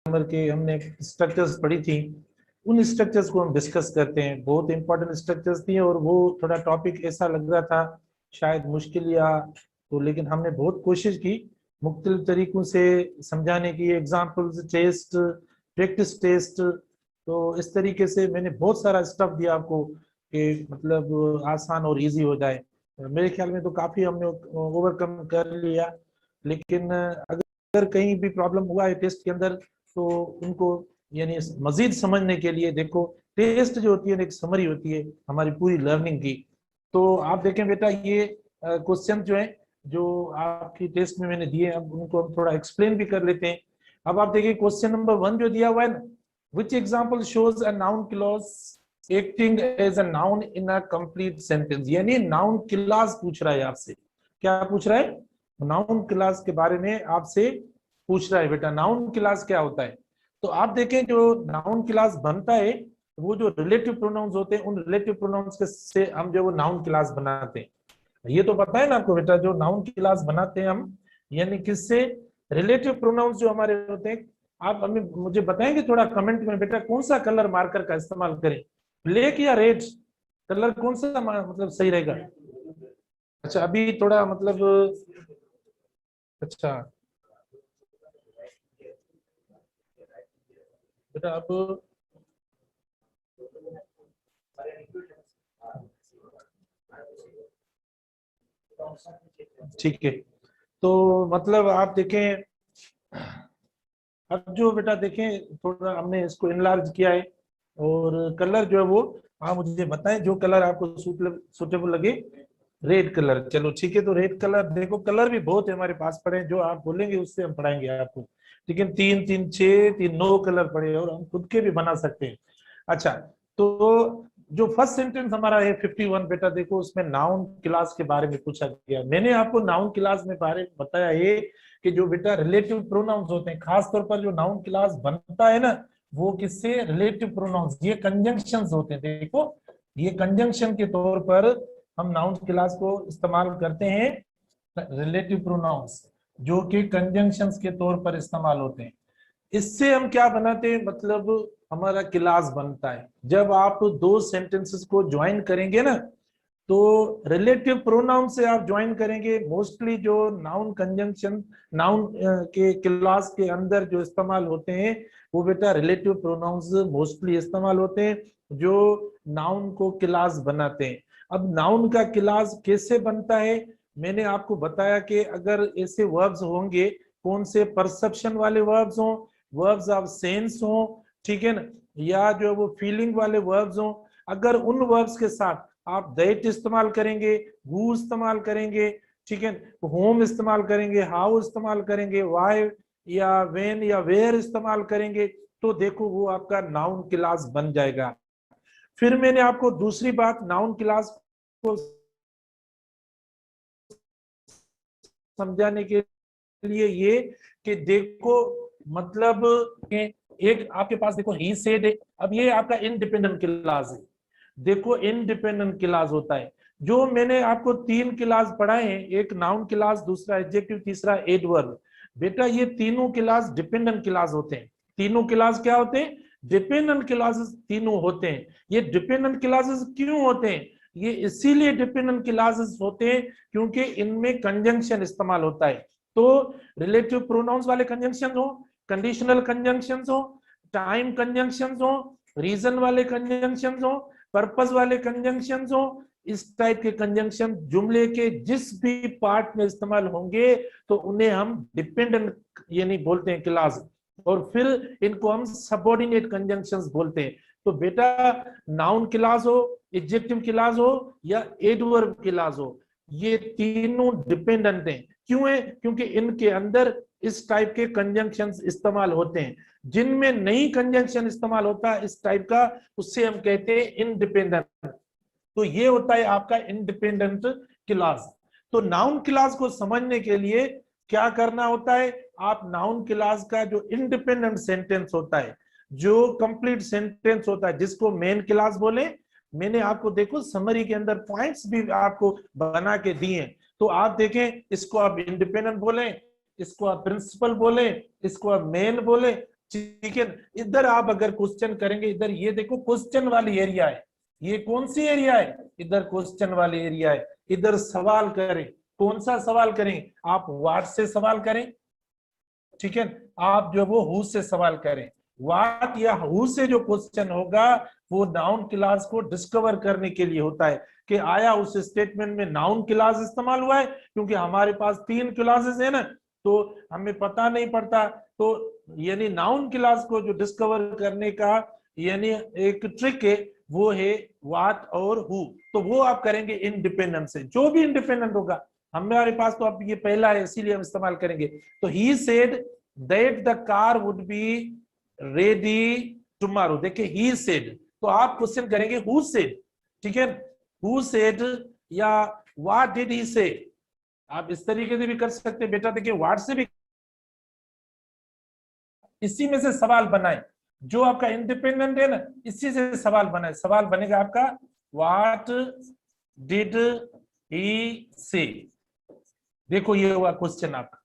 Grammar के हमने structures पढ़ी थी, उन स्ट्रक्चर्स को हम डिस्कस करते हैं। बहुत इंपॉर्टेंट स्ट्रक्चर्स थी और वो थोड़ा टॉपिक ऐसा लग रहा था शायद मुश्किल या तो, लेकिन हमने बहुत कोशिश की मुख्तलिफ तरीकों से समझाने की, एग्जाम्पल्स, टेस्ट, प्रैक्टिस टेस्ट। तो इस तरीके से मैंने बहुत सारा स्टफ दिया आपको कि मतलब आसान और इजी हो जाए। मेरे ख्याल में तो काफी हमने ओवरकम कर लिया, लेकिन अगर कहीं भी प्रॉब्लम हुआ है टेस्ट के अंदर तो उनको यानी मजीद समझने के लिए, देखो टेस्ट जो होती है एक समरी होती है हमारी पूरी लर्निंग की। तो आप देखें बेटा, ये क्वेश्चन जो है जो आपकी टेस्ट में मैंने दिए, अब उनको हम थोड़ा एक्सप्लेन भी कर लेते हैं। अब आप देखिए क्वेश्चन नंबर 1 जो दिया हुआ है ना, which example shows a noun clause acting as a noun in a complete sentence. यानी नाउन क्लॉज पूछ रहा है आपसे। क्या पूछ रहा है? नाउन क्लास के बारे में आपसे पूछ रहा है बेटा, नाउन क्लास क्या होता है। तो आप देखें जो नाउन क्लास बनता है वो जो रिलेटिव प्रोनाउंस होते हैं, उन रिलेटिव प्रोनाउंस से हम जो वो नाउन क्लास बनाते हैं। ये तो पता है ना आपको बेटा, जो नाउन क्लास बनाते हैं हम यानी किससे? रिलेटिव प्रोनाउंस जो हमारे होते हैं। आप हमें मुझे बताएंगे थोड़ा कमेंट में बेटा, कौन सा कलर मार्कर का इस्तेमाल करें, ब्लैक या रेड? कलर कौन सा मतलब सही रहेगा? अच्छा अभी थोड़ा मतलब, अच्छा बेटा अब ठीक है। तो मतलब आप देखें, अब जो बेटा देखें थोड़ा हमने इसको इनलार्ज किया है और कलर जो है वो आप मुझे बताएं जो कलर आपको सुटेबल लगे। रेड कलर, चलो ठीक है। तो रेड कलर, देखो कलर भी बहुत है हमारे पास पड़े, जो आप बोलेंगे उससे हम पढ़ाएंगे आपको। ठीक है, 3 3 6 3 9 कलर पड़े और हम खुद के भी बना सकते हैं। अच्छा, तो जो फर्स्ट सेंटेंस हमारा है 51 बेटा, देखो उसमें नाउन क्लास के बारे में पूछा गया। मैंने आपको नाउन क्लास में बारे में बताया है कि जो बेटा रिलेटिव प्रोनाउंस होते हैं, खास तौर पर जो नाउन क्लास बनता है ना, वो किससे? Relative pronouns. ये कंजंक्शंस होते हैं, देखो ये कंजंक्शन के तौर पर हम नाउन क्लास को इस्तेमाल करते हैं। रिलेटिव प्रोनाउंस जो कि कंजंक्शंस के तौर पर इस्तेमाल होते हैं, इससे हम क्या बनाते हैं, मतलब हमारा क्लास बनता है। जब आप दो सेंटेंसेस को ज्वाइन करेंगे ना, तो रिलेटिव प्रोनाउन से आप ज्वाइन करेंगे। मोस्टली जो नाउन कंजंक्शन नाउन के क्लास के अंदर जो इस्तेमाल होते हैं वो बेटा रिलेटिव प्रोनाउंस मोस्टली इस्तेमाल होते हैं, जो नाउन को क्लास बनाते हैं। अब नाउन का क्लास कैसे बनता है, मैंने आपको बताया कि अगर ऐसे वर्ब्स होंगे, कौन से? परसेप्शन वाले वर्ब्स हों, वर्ब्स ऑफ सेंस हों, ठीक है ना, या जो वो फीलिंग वाले वर्ब्स हों। अगर उन वर्ब्स के साथ आप दैट इस्तेमाल करेंगे, हु इस्तेमाल करेंगे, ठीक है, होम इस्तेमाल करेंगे, हाउ इस्तेमाल करेंगे, वाई या वेन या वेयर इस्तेमाल करेंगे, तो देखो वो आपका नाउन क्लास बन जाएगा। फिर मैंने आपको दूसरी बात नाउन क्लास को समझाने के लिए ये कि देखो मतलब एक आपके पास देखो ही सेड है, अब ये आपका इंडिपेंडेंट क्लास है। देखो इंडिपेंडेंट क्लास होता है, जो मैंने आपको 3 क्लास पढ़ाए हैं, एक नाउन क्लास, दूसरा एडजेक्टिव, तीसरा एडवर्ब। बेटा ये तीनों क्लास डिपेंडेंट क्लास होते हैं। तीनों क्लास क्या होते हैं? डिपेंडेंट क्लासेस तीनों होते हैं। ये डिपेंडेंट क्लासेस क्यों होते हैं? ये इसीलिए डिपेंडेंट क्लासेस होते हैं क्योंकि इनमें कंजंक्शन इस्तेमाल होता है। तो रिलेटिव प्रोनाउंस वाले कंजंक्शन हो, कंडीशनल कंजंक्शन हो, टाइम कंजंक्शन हो, रीजन वाले कंजंक्शन हो, पर्पस वाले कंजंक्शन हो, इस टाइप के कंजंक्शन जुमले के जिस भी पार्ट में इस्तेमाल होंगे तो उन्हें हम डिपेंडेंट यानी बोलते हैं क्लास, और फिर इनको हम सबऑर्डिनेट कंजंक्शंस बोलते हैं। तो बेटा नाउन क्लास हो, एडजेक्टिव क्लास हो या एडवर्ब क्लास हो, ये तीनों डिपेंडेंट हैं। क्यों है? क्योंकि इनके अंदर इस टाइप के कंजंक्शंस इस्तेमाल होते हैं। जिनमें नई कंजंक्शन इस्तेमाल होता है इस टाइप का, उससे हम कहते हैं इंडिपेंडेंट। तो ये होता है आपका इंडिपेंडेंट क्लास। तो नाउन क्लास को समझने के लिए क्या करना होता है? आप नाउन क्लास का जो इंडिपेंडेंट सेंटेंस होता है, जो कंप्लीट सेंटेंस होता है, जिसको मेन क्लास बोले, मैंने आपको देखो समरी के अंदर पॉइंट्स भी आपको बना के दिए। तो आप देखें, इसको आप इंडिपेंडेंट बोले, इसको आप प्रिंसिपल बोले, इसको आप मेन बोले, ठीक है। इधर आप अगर क्वेश्चन करेंगे, इधर ये देखो क्वेश्चन वाली एरिया है, ये कौन सी एरिया है, इधर क्वेश्चन वाली एरिया है। इधर सवाल करें, कौन सा सवाल करें, आप व्हाट से सवाल करें, ठीक है, आप जो वो हु से सवाल करें। व्हाट या हु से जो क्वेश्चन होगा वो नाउन क्लास को डिस्कवर करने के लिए होता है कि आया उस स्टेटमेंट में नाउन क्लास इस्तेमाल हुआ है, क्योंकि हमारे पास 3 क्लासेस है ना, तो हमें पता नहीं पड़ता। तो यानी नाउन क्लास को जो डिस्कवर करने का यानी एक ट्रिक है वो है व्हाट और हु। तो वो आप करेंगे इंडिपेंडेंट से, जो भी इंडिपेंडेंट होगा। हमारे पास तो अब ये पहला है इसीलिए हम इस्तेमाल करेंगे। तो he said that the car would be ready tomorrow. देखिए ही सेड, तो आप क्वेश्चन करेंगे हु सेड, ठीक है, हु सेड या व्हाट डिड ही से। आप इस तरीके से भी कर सकते हैं बेटा। देखिए व्हाट से भी, इसी में से सवाल बनाए, जो आपका इंडिपेंडेंट है ना इसी से सवाल बनाए। सवाल बनेगा आपका व्हाट डिड ही से। देखो ये हुआ क्वेश्चन आपका,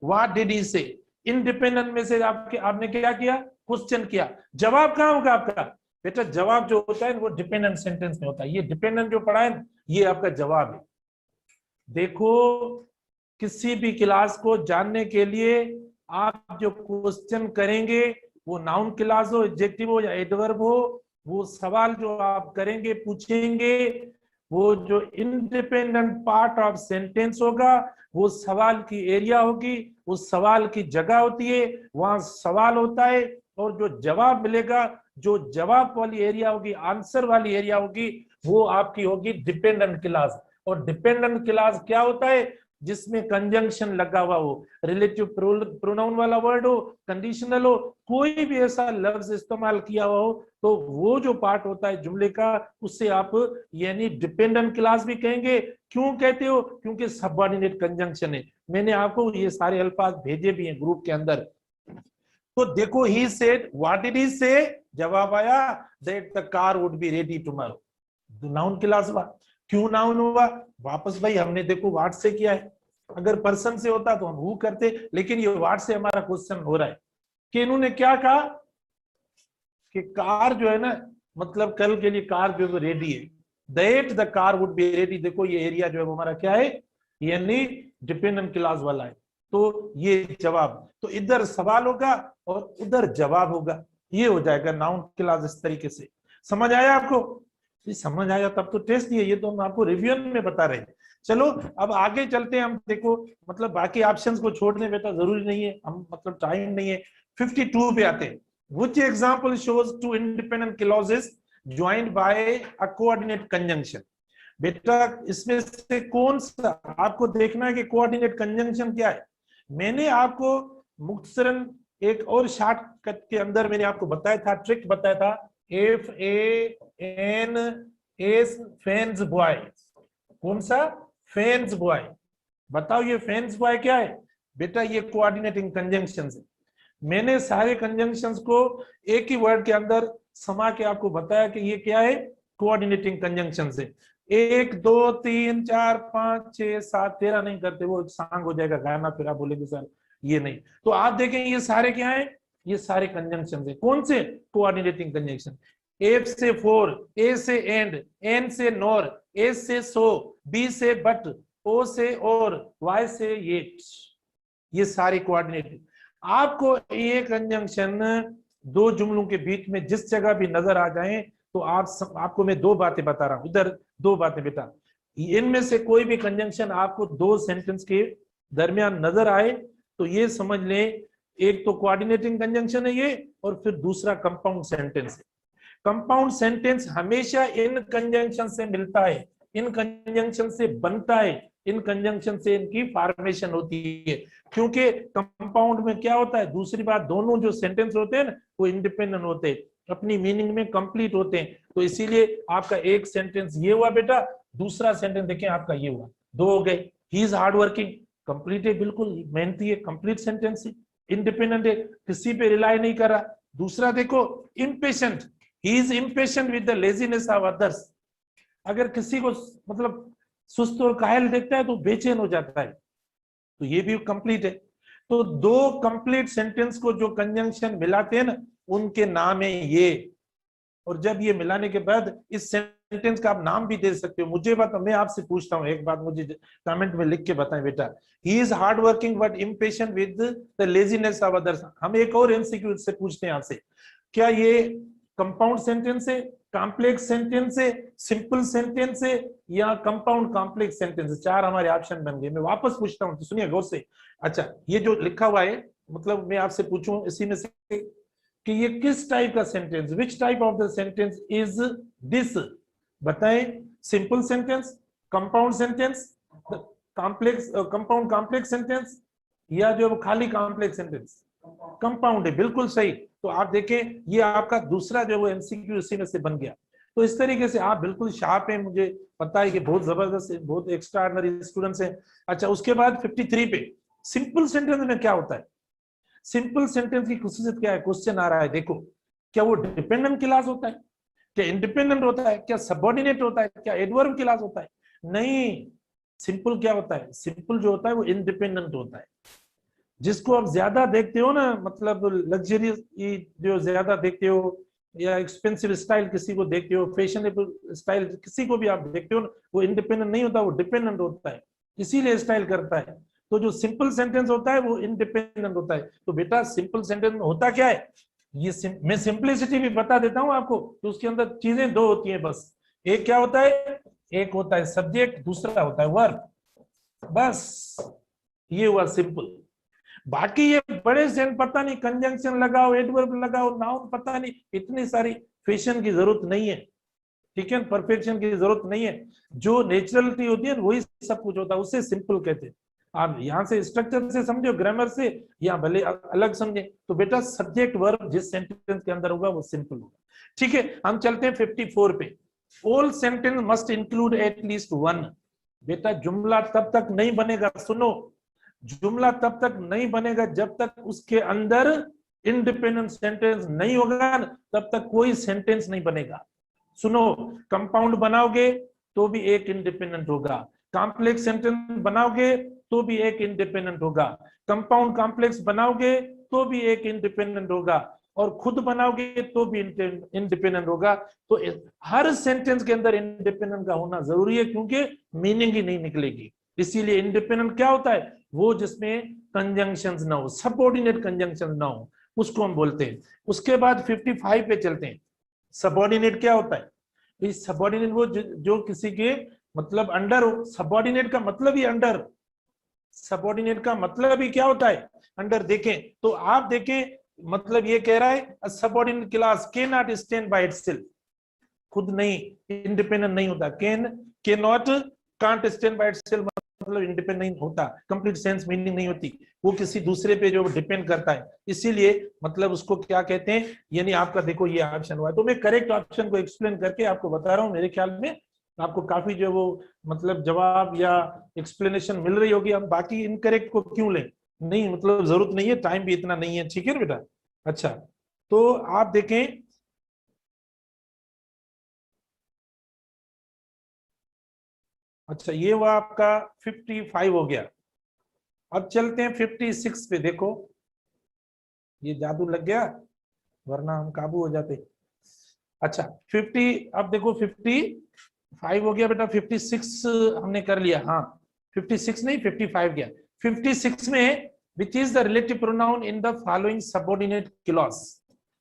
व्हाट डिड ही से। इंडिपेंडेंट में से आपने क्या किया, क्वेश्चन किया। जवाब कहां होगा आपका बेटा, जवाब जो होता है वो डिपेंडेंट सेंटेंस में होता है। ये डिपेंडेंट जो पढ़ा है ये आपका जवाब है। देखो किसी भी क्लास को जानने के लिए आप जो क्वेश्चन करेंगे वो नाउन क्लास हो, एडजेक्टिव हो या एडवर्ब हो, वो सवाल जो आप करेंगे पूछेंगे वो जो इंडिपेंडेंट पार्ट ऑफ सेंटेंस होगा वो सवाल की एरिया होगी, उस सवाल की जगह होती है, वहां सवाल होता है। और जो जवाब मिलेगा, जो जवाब वाली एरिया होगी, आंसर वाली एरिया होगी, वो आपकी होगी डिपेंडेंट क्लास। और डिपेंडेंट क्लास क्या होता है, जिसमें कंजंक्शन लगा हुआ हो, रिलेटिव प्रोनाउन वाला वर्ड हो, कंडीशनल हो, कोई भी ऐसा लफ्ज इस्तेमाल किया हुआ हो, तो वो जो पार्ट होता है जुमले का उससे आप यानी डिपेंडेंट क्लास भी कहेंगे। क्यों कहते हो, क्योंकि सबऑर्डिनेट कंजंक्शन है। मैंने आपको ये सारे अल्फाज भेजे भी हैं ग्रुप के अंदर। तो देखो he said, what did he से, जवाब आया that the car would be ready tomorrow. Noun class हुआ। क्यों नाउन हुआ, वापस भाई हमने देखो व्हाट से किया है। अगर पर्सन से होता तो हम हु करते, लेकिन ये व्हाट से हमारा क्वेश्चन हो रहा है कि इन्होंने क्या कहा कि कार जो है ना, मतलब कल के लिए कार जो है रेडी है, that the car would be ready. देखो ये एरिया जो है वो हमारा क्या है, यानी डिपेंडेंट क्लास वाला है। तो ये जवाब, तो इधर सवाल होगा और उधर जवाब होगा, ये हो जाएगा नाउन क्लास इस तरीके से। समझ आया आपको, समझ आया तब तो टेस्ट दिए, ये तो हम आपको रिव्यू में बता रहे हैं। चलो अब आगे चलते हैं हम। देखो मतलब बाकी ऑप्शंस को छोड़ने बेटा जरूरी नहीं है, हम मतलब टाइम नहीं है। 52 पे आते हैं। Which example shows two independent clauses joined by a coordinate conjunction? बेटा इसमें से कौन सा आपको देखना है कि कोऑर्डिनेट कंजंक्शन क्या है। मैंने आपको मुख्तसरन एक और शॉर्टकट के अंदर मैंने आपको बताया था, ट्रिक बताया था, FANS फैंस बॉय। कौन सा, फैंस बॉय। बताओ ये फैंस बॉय क्या है बेटा, ये कोऑर्डिनेटिंग कंजंक्शन है। मैंने सारे कंजंक्शंस को एक ही वर्ड के अंदर समा के आपको बताया कि ये क्या है, कोऑर्डिनेटिंग कंजंक्शन है। 1 2 3 4 5 6 7 13 नहीं करते, वो सॉन्ग हो जाएगा गाना, फिर आप बोलेंगे सर ये नहीं। तो आप देखें ये सारे क्या है, ये सारे कंजंक्शन है। कौन से, कोऑर्डिनेटिंग कंजंक्शन। F से फोर, A से एंड, N से नॉर, S से सो, B से बट, O से और, Y से येट, ये सारे कोऑर्डिनेट। आपको ये कंजंक्शन दो जुमलों के बीच में जिस जगह भी नजर आ जाए तो आपको मैं दो बातें बता रहा हूं, इधर दो बातें बेटा। इनमें से कोई भी कंजंक्शन आपको दो सेंटेंस के दरमियान नजर आए तो ये समझ लें एक तो कोऑर्डिनेटिंग कंजंक्शन है ये, और फिर दूसरा कंपाउंड सेंटेंस है। कंपाउंड सेंटेंस हमेशा इन कंजंक्शन से मिलता है, इन कंजंक्शन से बनता है, इन कंजंक्शन से इनकी फॉर्मेशन होती है। क्योंकि कंपाउंड में क्या होता है, दूसरी बात, दोनों जो सेंटेंस होते हैं ना वो इंडिपेंडेंट होते हैं, अपनी मीनिंग में कंप्लीट होते हैं। तो इसीलिए आपका एक सेंटेंस ये हुआ बेटा, दूसरा सेंटेंस देखें आपका ये हुआ, दो हो गए। He is hard working, complete है, बिल्कुल मेहनती है, कंप्लीट सेंटेंस है, इंडिपेंडेंट है, किसी पे रिलाई नहीं कर रहा। दूसरा देखो impatient, he is impatient with the laziness of others. अगर किसी को मतलब सुस्त और कायल देखता है तो बेचैन हो जाता है, तो ये भी कंप्लीट है। तो दो कंप्लीट सेंटेंस को जो कंजंक्शन मिलाते हैं ना, उनके नाम है ये। और जब ये मिलाने के बाद इस सेंटेंस का आप नाम भी दे सकते हो। मुझे बता, मैं आपसे पूछता हूँ एक बात, मुझे कमेंट में लिख के बताएं बेटा। He is hard working but impatient with the laziness of others. हम एक और एमसीक्यू से पूछते हैं आपसे, क्या ये कंपाउंड सेंटेंस है, कॉम्प्लेक्स सेंटेंस है, सिंपल सेंटेंस है, या कंपाउंड कॉम्प्लेक्स सेंटेंस है? चार हमारे ऑप्शन बन गए। मैं वापस पूछता हूँ, तो सुनिए गौर से। अच्छा, ये जो लिखा हुआ है, मतलब मैं आपसे पूछूं इसी में से कि ये किस टाइप का sentence, which type of the sentence is this? बताएं। Simple sentence, compound sentence, complex compound complex sentence, या जो खाली कॉम्प्लेक्स सेंटेंस? कंपाउंड है, बिल्कुल सही। तो आप देखें, ये आपका दूसरा जो वो एमसीक्यू इसी में से बन गया। तो इस तरीके से आप बिल्कुल शार्प हैं, मुझे पता है कि बहुत जबरदस्त, बहुत एक्स्ट्राऑर्डिनरी स्टूडेंट्स हैं। अच्छा, उसके बाद 53 पे सिंपल सेंटेंस में क्या होता है? सिंपल सेंटेंस की खुसूसियत क्या है? क्वेश्चन आ रहा है, देखो। क्या वो डिपेंडेंट क्लास होता है? क्या इंडिपेंडेंट होता है? क्या सबऑर्डिनेट होता है? क्या एडवर्ब क्लास होता है? नहीं। सिंपल क्या होता है? सिंपल जो होता है वो इंडिपेंडेंट होता है। जिसको आप ज्यादा देखते हो ना, मतलब लग्जरियस जो ज्यादा देखते हो, या एक्सपेंसिव स्टाइल किसी को देखते हो, फैशनेबल स्टाइल किसी को भी आप देखते हो ना, वो इंडिपेंडेंट नहीं होता, वो डिपेंडेंट होता है, इसीलिए स्टाइल करता है। तो जो सिंपल सेंटेंस होता है वो इंडिपेंडेंट होता है। तो बेटा सिंपल सेंटेंस में होता क्या है, मैं सिंपलिसिटी भी बता देता हूं आपको। तो उसके अंदर चीजें दो होती हैं बस। एक क्या होता है? एक होता है सब्जेक्ट, दूसरा होता है वर्ब। बस ये हुआ सिंपल। बाकी ये बड़े सेंट पता नहीं, कंजंक्शन लगाओ, एडवर्ब लगाओ, नाउन, पता नहीं, इतनी सारी फैशन की जरूरत नहीं है। ठीक है, परफेक्शन की जरूरत नहीं है। जो नेचुरलिटी होती है वही सब कुछ होता है, उससे सिंपल कहते हैं। आप यहाँ से स्ट्रक्चर से समझो, ग्रामर से, या भले अलग समझे, तो बेटा सब्जेक्ट वर्ब जिस सेंटेंस के अंदर होगा वो सिंपल होगा। ठीक है, हम चलते हैं 54 पे। All sentence must include at least one. बेटा जुमला तब तक नहीं बनेगा, सुनो, जुमला तब तक नहीं बनेगा जब तक उसके अंदर इंडिपेंडेंट सेंटेंस नहीं होगा, तब तक कोई सेंटेंस नहीं बनेगा। सुनो, कंपाउंड बनाओगे तो भी एक इंडिपेंडेंट होगा, कॉम्प्लेक्स सेंटेंस बनाओगे तो भी एक इंडिपेंडेंट होगा, कंपाउंड कॉम्प्लेक्स बनाओगे तो भी एक इंडिपेंडेंट होगा, और खुद बनाओगे तो भी इंडिपेंडेंट होगा। तो हर सेंटेंस के अंदर इंडिपेंडेंट का होना जरूरी है, क्योंकि मीनिंग ही नहीं निकलेगी। इसीलिए इंडिपेंडेंट क्या होता है? वो जिसमें कंजंक्शंस ना हो, सबऑर्डिनेट कंजंक्शन ना हो, उसको हम बोलते हैं। उसके बाद 55 पे चलते हैं। सबऑर्डिनेट क्या होता है? सबऑर्डिनेट वो जो किसी के मतलब अंडर हो। सबऑर्डिनेट का मतलब ही अंडर, सबऑर्डिनेट का मतलब ही क्या होता है? अंडर। देखें तो आप देखें, मतलब ये कह रहा है subordinate class can not stand by itself, खुद नहीं, इंडिपेंडेंट नहीं होता। Can not, can't stand by itself मतलब इंडिपेंडेंट नहीं होता, कंप्लीट सेंस मीनिंग नहीं होती, वो किसी दूसरे पे जो डिपेंड करता है। इसीलिए मतलब उसको क्या कहते हैं, यानी आपका देखो ये ऑप्शन हुआ है। तो मैं करेक्ट ऑप्शन को एक्सप्लेन करके आपको बता रहा हूँ। मेरे ख्याल में आपको काफी जो वो मतलब जवाब या एक्सप्लेनेशन मिल रही होगी। हम बाकी इनकरेक्ट को क्यों लें? नहीं, मतलब जरूरत नहीं है, टाइम भी इतना नहीं है। ठीक है बेटा। अच्छा, तो आप देखें, अच्छा ये हुआ आपका 55 हो गया। अब चलते हैं 56 पे। देखो ये जादू लग गया, वरना हम काबू हो जाते। अच्छा 50, अब देखो 55 हो गया बेटा, 56 हमने कर लिया। हाँ 56 नहीं, 55 गया। 56 में which is the relative pronoun in the following subordinate clause?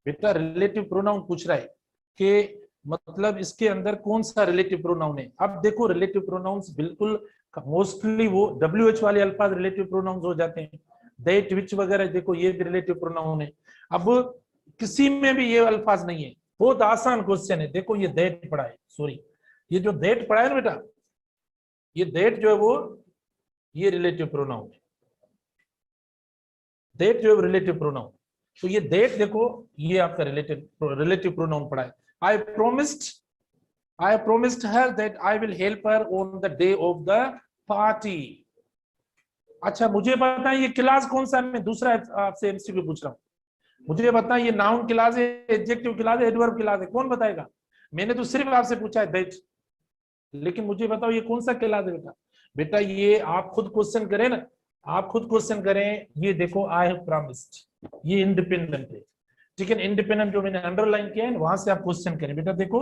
बेटा रिलेटिव प्रोनाउन पूछ रहा है कि मतलब इसके अंदर कौन सा रिलेटिव प्रोनाउन है। अब देखो रिलेटिव प्रोनाउंस बिल्कुल मोस्टली वो WH वाले अल्फाज रिलेटिव प्रोनाउंस हो जाते हैं। दैट, विच वगैरह देखो ये रिलेटिव प्रोनाउन है। अब किसी में भी ये अल्फाज नहीं है। बहुत आसान क्वेश्चन है। देखो ये दैट पढ़ा है, सॉरी, ये जो दैट पढ़ा है ना बेटा, ये दैट जो है वो ये रिलेटिव प्रोनाउन है। दैट जो है रिलेटिव प्रोनाउन, तो ये दैट देखो ये आपका रिलेटिव प्रोनाउन पढ़ा है। आई promised her that I will help her on the day of the party. अच्छा मुझे बताएं ये क्लास कौन सा है? मैं दूसरा आपसे एमसीक्यू पूछ रहा हूँ। मुझे बताएं ये नाउन क्लास है, एडजेक्टिव क्लास है, एडवर्ब क्लास है? कौन बताएगा? मैंने तो सिर्फ आपसे पूछा है दैट, लेकिन मुझे बताओ ये कौन सा क्लास है बेटा? बेटा ये आप खुद क्वेश्चन करें ना, आप खुद क्वेश्चन करें। ये देखो आई हैव प्रॉमिस्ड, ये इंडिपेंडेंट है, ठीक है। इंडिपेंडेंट जो मैंने अंडरलाइन किया है वहां से आप क्वेश्चन करें। बेटा देखो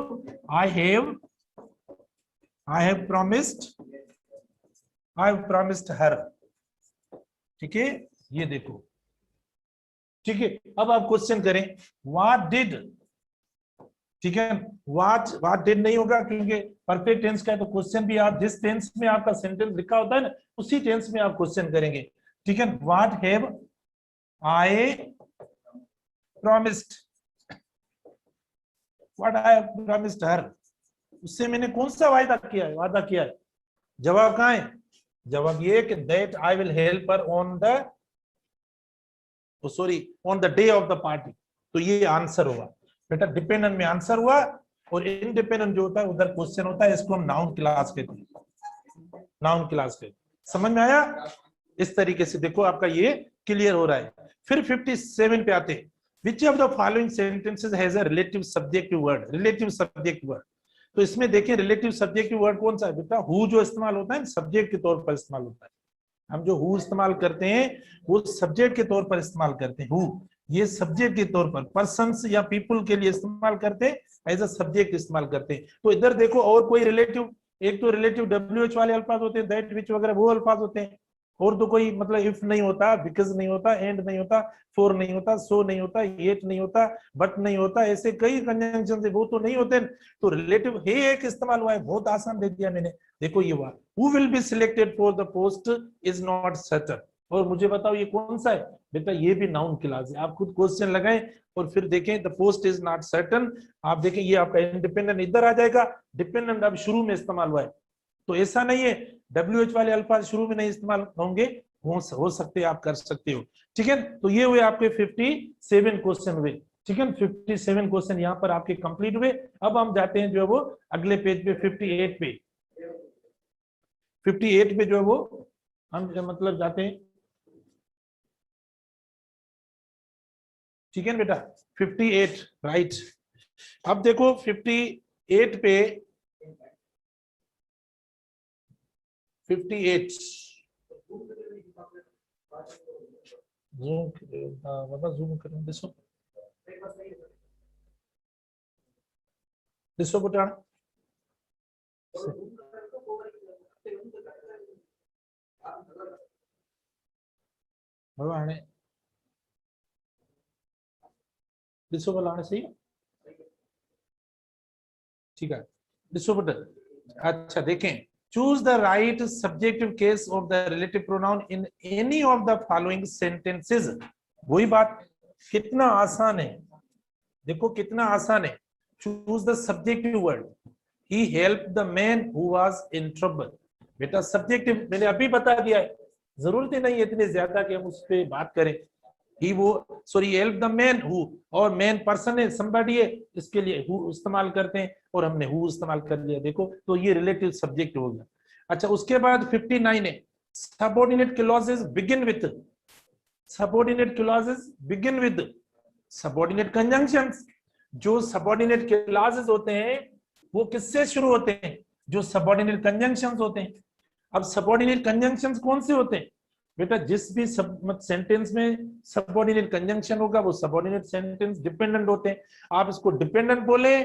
आई हैव प्रॉमिस्ड हर, ठीक है, ये देखो, ठीक है। अब आप क्वेश्चन करें व्हाट डिड, ठीक है। व्हाट डिड नहीं होगा क्योंकि परफेक्ट टेंस का है, तो क्वेश्चन भी आप जिस टेंस में आपका सेंटेंस लिखा होता है ना उसी टेंस में आप क्वेश्चन करेंगे, ठीक है। What have I promised, what I have promised her, उससे मैंने कौन सा वादा किया है। जवाब कहाँ है? जवाब ये कि that I will help her on the day of the party. तो ये आंसर होगा बेटा, डिपेंडेंट में आंसर हुआ, और इंडिपेंडेंट जो होता है उधर क्वेश्चन होता है, इसको हम नाउन क्लास कहते हैं, नाउन क्लास कहते हैं। समझ में आया? इस तरीके से देखो आपका ये क्लियर हो रहा है। फिर 57 पे आते हैं, which of the following sentences has a relative subjective word, relative subjective word. तो इसमें देखिए रिलेटिव सब्जेक्टिव वर्ड कौन सा है बेटा? हु जो इस्तेमाल होता है सब्जेक्ट के तौर पर इस्तेमाल होता है। हम जो हु इस्तेमाल करते हैं वो सब्जेक्ट के तौर पर इस्तेमाल करते हैं। हु ये सब्जेक्ट के तौर पर, पर्सन्स या पीपल के लिए इस्तेमाल करते हैं, एज अ सब्जेक्ट इस्तेमाल करते हैं। तो इधर देखो और कोई रिलेटिव, एक तो रिलेटिव WH वाले अल्फाज होते हैं, दैट विच वगैरह वो अल्फाज होते हैं, और तो कोई मतलब इफ नहीं होता, बिकॉज नहीं होता, एंड नहीं होता, फॉर नहीं होता, सो नहीं होता, येट नहीं होता, बट नहीं होता, ऐसे कई कंजंक्शन वो तो नहीं होते। तो रिलेटिव हे एक इस्तेमाल हुआ है, बहुत आसान दे दिया मैंने। देखो ये हुआ who will be selected for the post is not certain. और मुझे बताओ ये कौन सा है बेटा? ये भी नाउन क्लास है। आप खुद क्वेश्चन लगाएं और फिर देखें the post is not certain. आप देखें ये आपका इंडिपेंडेंट इधर आ जाएगा, डिपेंडेंट अब शुरू में इस्तेमाल हुआ है। तो ऐसा नहीं है WH वाले अल्फाज शुरू में नहीं इस्तेमाल होंगे, हो सकते हैं, आप कर सकते हो, ठीक है। तो ये हुए आपके 57 क्वेश्चन हुए, ठीक है। 57 क्वेश्चन यहाँ पर आपके कंप्लीट हुए। अब हम जाते हैं जो है वो अगले पेज पे 58 पे। 58 पे जो है वो हम मतलब जाते हैं, ठीक है बेटा। 58 राइट। अब देखो 58 पे 58 जूम बाबा जूम करें, दिसो दिसो बेटा, बाबा आने दिसो वाला आने सही, ठीक है। दिसो बेटा, अच्छा देखें, choose the right subjective case of the relative pronoun in any of the following sentences. वही बात, कितना आसान है, देखो कितना आसान है। Choose the subjective word, he help the man who was in trouble. बेटा सब्जेक्टिव मैंने अभी बता दिया है, जरूरत ही नहीं है इतनी ज्यादा कि हम उस पर बात करें। ही वो sorry help the man who, और मैन पर्सन है, somebody है, इसके लिए हु इस्तेमाल करते हैं, और हमने हु इस्तेमाल कर लिया। देखो तो ये रिलेटिव सब्जेक्ट हो गया। अच्छा उसके बाद 59 है, subordinate clauses begin with, subordinate clauses begin with subordinate conjunctions. जो सबऑर्डिनेट क्लॉजेस होते हैं वो किससे शुरू होते हैं? जो सबऑर्डिनेट कंजंक्शंस होते हैं। अब सबऑर्डिनेट कंजंक्शंस कौन से होते हैं बेटा? जिस भी सब सेंटेंस में सबऑर्डिनेट कंजंक्शन होगा वो सबऑर्डिनेट सेंटेंस डिपेंडेंट होते हैं। आप इसको डिपेंडेंट बोले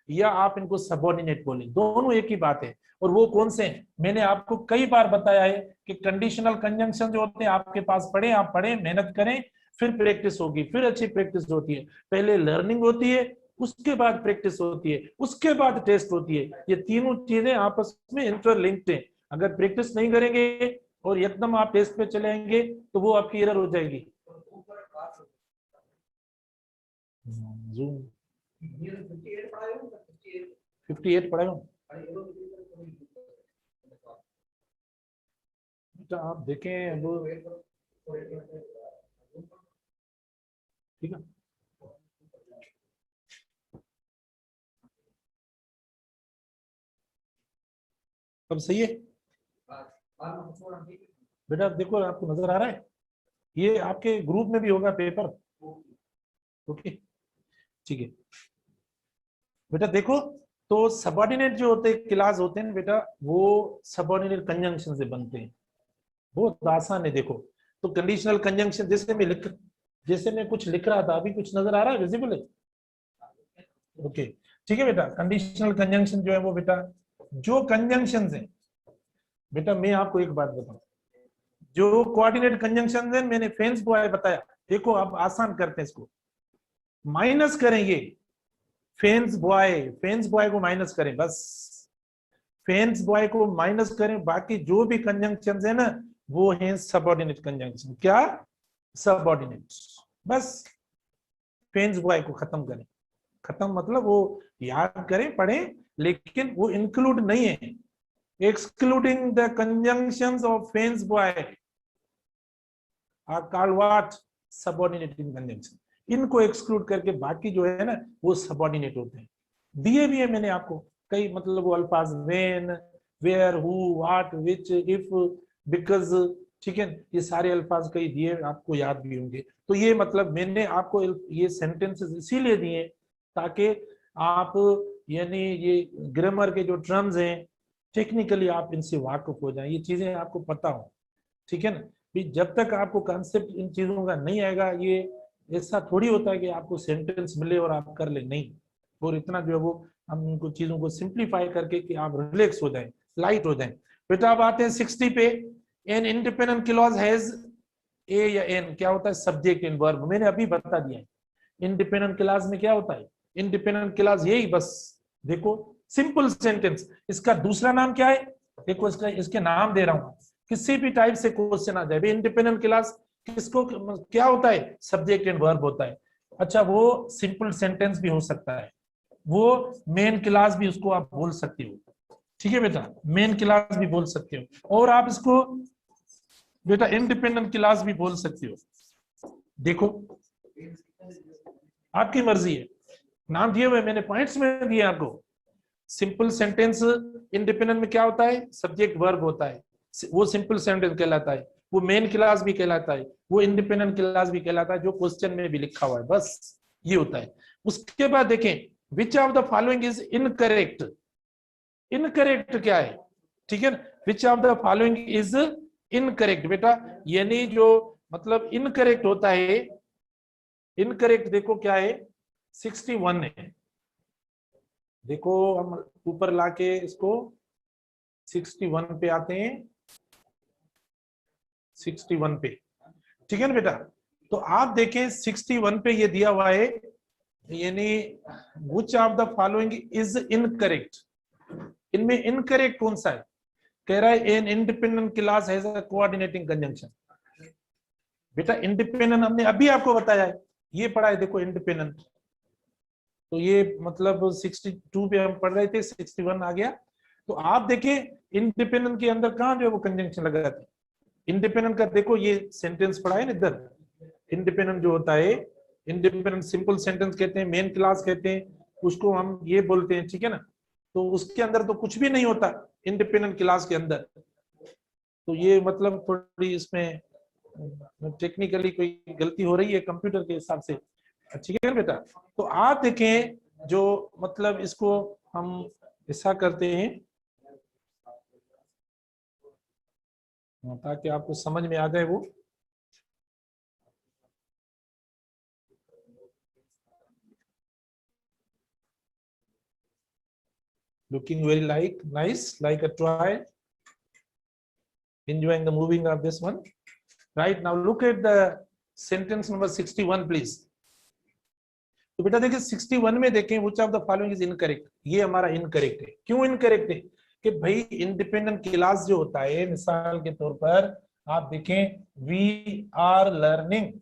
या आप इनको सबऑर्डिनेट बोले, दोनों एक ही बात है। और वो कौन से हैं? मैंने आपको कई बार बताया है कि कंडीशनल कंजंक्शन जो होते हैं आपके पास पढ़े, आप पढ़े, मेहनत करें, फिर प्रैक्टिस होगी, फिर अच्छी प्रैक्टिस होती है। पहले लर्निंग होती है, उसके बाद प्रैक्टिस होती है, उसके बाद टेस्ट होती है। ये तीनों चीजें आपस में इंटरलिंक्ड हैं। अगर प्रैक्टिस नहीं करेंगे और एकदम आप टेस्ट पे चले आएंगे तो वो आपकी एरर हो जाएगी। जूम 58 पढ़े हो तो आप देखें वो, ठीक है। अब सही है बेटा, देखो आपको नजर आ रहा है, ये आपके ग्रुप में भी होगा पेपर, ओके ठीक है बेटा। देखो तो सबऑर्डिनेट जो होते हैं क्लास होते हैं बेटा, वो सबऑर्डिनेट कंजंक्शन से बनते हैं, बहुत आसान है। देखो तो कंडीशनल कंजंक्शन जैसे मैं कुछ लिख रहा था, अभी कुछ नजर आ रहा है, विजिबल है? ओके, ठीक है बेटा। कंडीशनल कंजंक्शन जो है वो बेटा, जो कंजंक्शन है बेटा, मैं आपको एक बात बताऊं, जो कोऑर्डिनेट कंजंक्शन है, मैंने फेंस बॉय बताया। देखो अब आसान करते हैं इसको, माइनस करेंगे फेंस बॉय को माइनस करें, बस फेंस बॉय को माइनस करें, बाकी जो भी कंजंक्शन है ना वो है सबऑर्डिनेट कंजंक्शन। क्या? सबऑर्डिनेट। बस फेंस बॉय को खत्म करें, खत्म मतलब वो याद करें, पढ़ें, लेकिन वो इंक्लूड नहीं है। Excluding the conjunctions of fanboys are called what? Subordinating conjunction. इनको एक्सक्लूड करके बाकी जो है ना वो सबऑर्डिनेट होते हैं। दिए भी है मैंने आपको कई, मतलब वो अल्फाज when, where, who, what, which, if, because, ठीक है, ये सारे अल्फाज कई दिए, आपको याद भी होंगे। तो ये मतलब मैंने आपको ये सेंटेंसेस इसीलिए दिए ताकि आप यानी ये ग्रामर के जो टर्म्स हैं टेक्निकली आप इनसे वाकिफ हो जाएं, ये चीजें आपको पता हो, ठीक है ना। भी जब तक आपको कॉन्सेप्ट इन चीजों का नहीं आएगा, ये ऐसा थोड़ी होता है कि आपको सेंटेंस मिले और आप कर ले, नहीं। और इतना जो है वो हम उनको चीजों को सिंप्लीफाई करके कि आप रिलैक्स हो जाएं, लाइट हो जाएं। बेटा अब आते हैं 60 पे। An independent clause has a या एन क्या होता है? Subject and verb. मैंने अभी बता दिया है इंडिपेंडेंट क्लास में क्या होता है। इंडिपेंडेंट क्लास यही, बस देखो सिंपल सेंटेंस। इसका दूसरा नाम क्या है? देखो इसका, इसके नाम दे रहा हूं, किसी भी टाइप से क्वेश्चन आ जाए। इंडिपेंडेंट क्लास किसको क्या होता है? सब्जेक्ट एंड वर्ब होता है। अच्छा, वो सिंपल सेंटेंस भी हो सकता है, वो मेन क्लास भी उसको आप बोल सकते हो, ठीक है बेटा, मेन क्लास भी बोल सकते हो, और आप इसको बेटा इंडिपेंडेंट क्लास भी बोल सकते हो। देखो आपकी मर्जी है, नाम दिए हुए मैंने पॉइंट्स में दिए आपको। सिंपल सेंटेंस इंडिपेंडेंट में क्या होता है? सब्जेक्ट वर्ब होता है, वो सिंपल सेंटेंस कहलाता है, वो मेन क्लास भी कहलाता है, वो इंडिपेंडेंट क्लास भी कहलाता है, जो क्वेश्चन में भी लिखा हुआ है, बस ये होता है। उसके बाद देखें, which of the following is incorrect. Incorrect क्या है? ठीक है ना, which of the following is incorrect बेटा, यानी जो मतलब इनकरेक्ट होता है, इनकरेक्ट देखो क्या है? 61 है। देखो हम ऊपर लाके इसको 61 पे आते हैं, 61 पे, ठीक है ना बेटा। तो आप देखें 61 पे ये दिया हुआ है, यानी which of the following is incorrect. इनमें इनकरेक्ट कौन सा है? कह रहा है an independent class has a coordinating conjunction. बेटा इंडिपेंडेंट हमने अभी आपको बताया है, ये पढ़ा है, देखो इंडिपेंडेंट। तो ये मतलब 62 पे हम पढ़ रहे थे, 61 आ गया। तो आप देखें इंडिपेंडेंट के अंदर कहां जो है वो कंजंक्शन लगा था। इंडिपेंडेंट का देखो ये सेंटेंस पढ़ा है ना इधर, इंडिपेंडेंट जो होता है, इंडिपेंडेंट सिंपल सेंटेंस कहते हैं, मेन क्लास कहते हैं, उसको हम ये बोलते हैं, ठीक है ना। तो उसके अंदर तो कुछ भी नहीं होता इंडिपेंडेंट क्लास के अंदर। तो ये मतलब थोड़ी इसमें टेक्निकली कोई गलती हो रही है कंप्यूटर के हिसाब से, ठीक है बेटा। तो आप देखें जो मतलब इसको हम ऐसा करते हैं ताकि आपको समझ में आ जाए वो। Looking very nice, like a toy. Enjoying the moving of this one. Right now, look at the sentence number 61, please. तो बेटा देखिए 61 में देखें which of the following is incorrect। ये हमारा इनकरेक्ट है। क्यों इनकरेक्ट है? कि भाई इंडिपेंडेंट क्लास जो होता है, मिसाल के तौर पर आप देखें वी आर लर्निंग,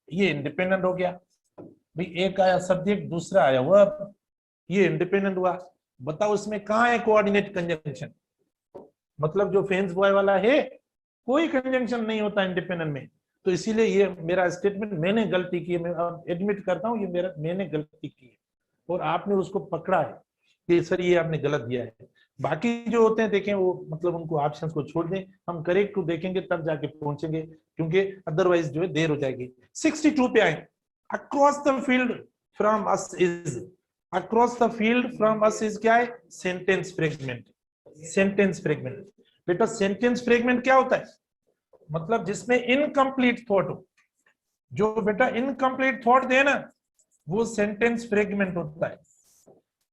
ये इंडिपेंडेंट हो गया भाई, एक आया सब्जेक्ट, दूसरा आया वर्ब, ये इंडिपेंडेंट हुआ। बताओ इसमें कहाँ है कोऑर्डिनेट कंजंक्शन? मतलब जो फेंस बॉय वाला है, कोई कंजंक्शन नहीं होता इंडिपेंडेंट में। तो इसीलिए ये मेरा स्टेटमेंट मैंने गलती की है, मैं अब एडमिट करता हूँ ये मैंने गलती की है, और आपने उसको पकड़ा है कि सर ये आपने गलत दिया है। बाकी जो होते हैं देखें वो मतलब उनको ऑप्शंस को छोड़ दें, हम करेक्ट को देखेंगे तब जाके पहुंचेंगे, क्योंकि अदरवाइज जो है देर हो जाएगी। 62 पे आए, across the field from us is. Across the field from us is क्या है? Sentence fragment. Sentence fragment. बेटा सेंटेंस फ्रेगमेंट क्या होता है? मतलब जिसमें इनकम्प्लीट थॉट हो। जो बेटा इनकम्प्लीट थॉट दे ना, वो सेंटेंस फ्रेगमेंट होता है।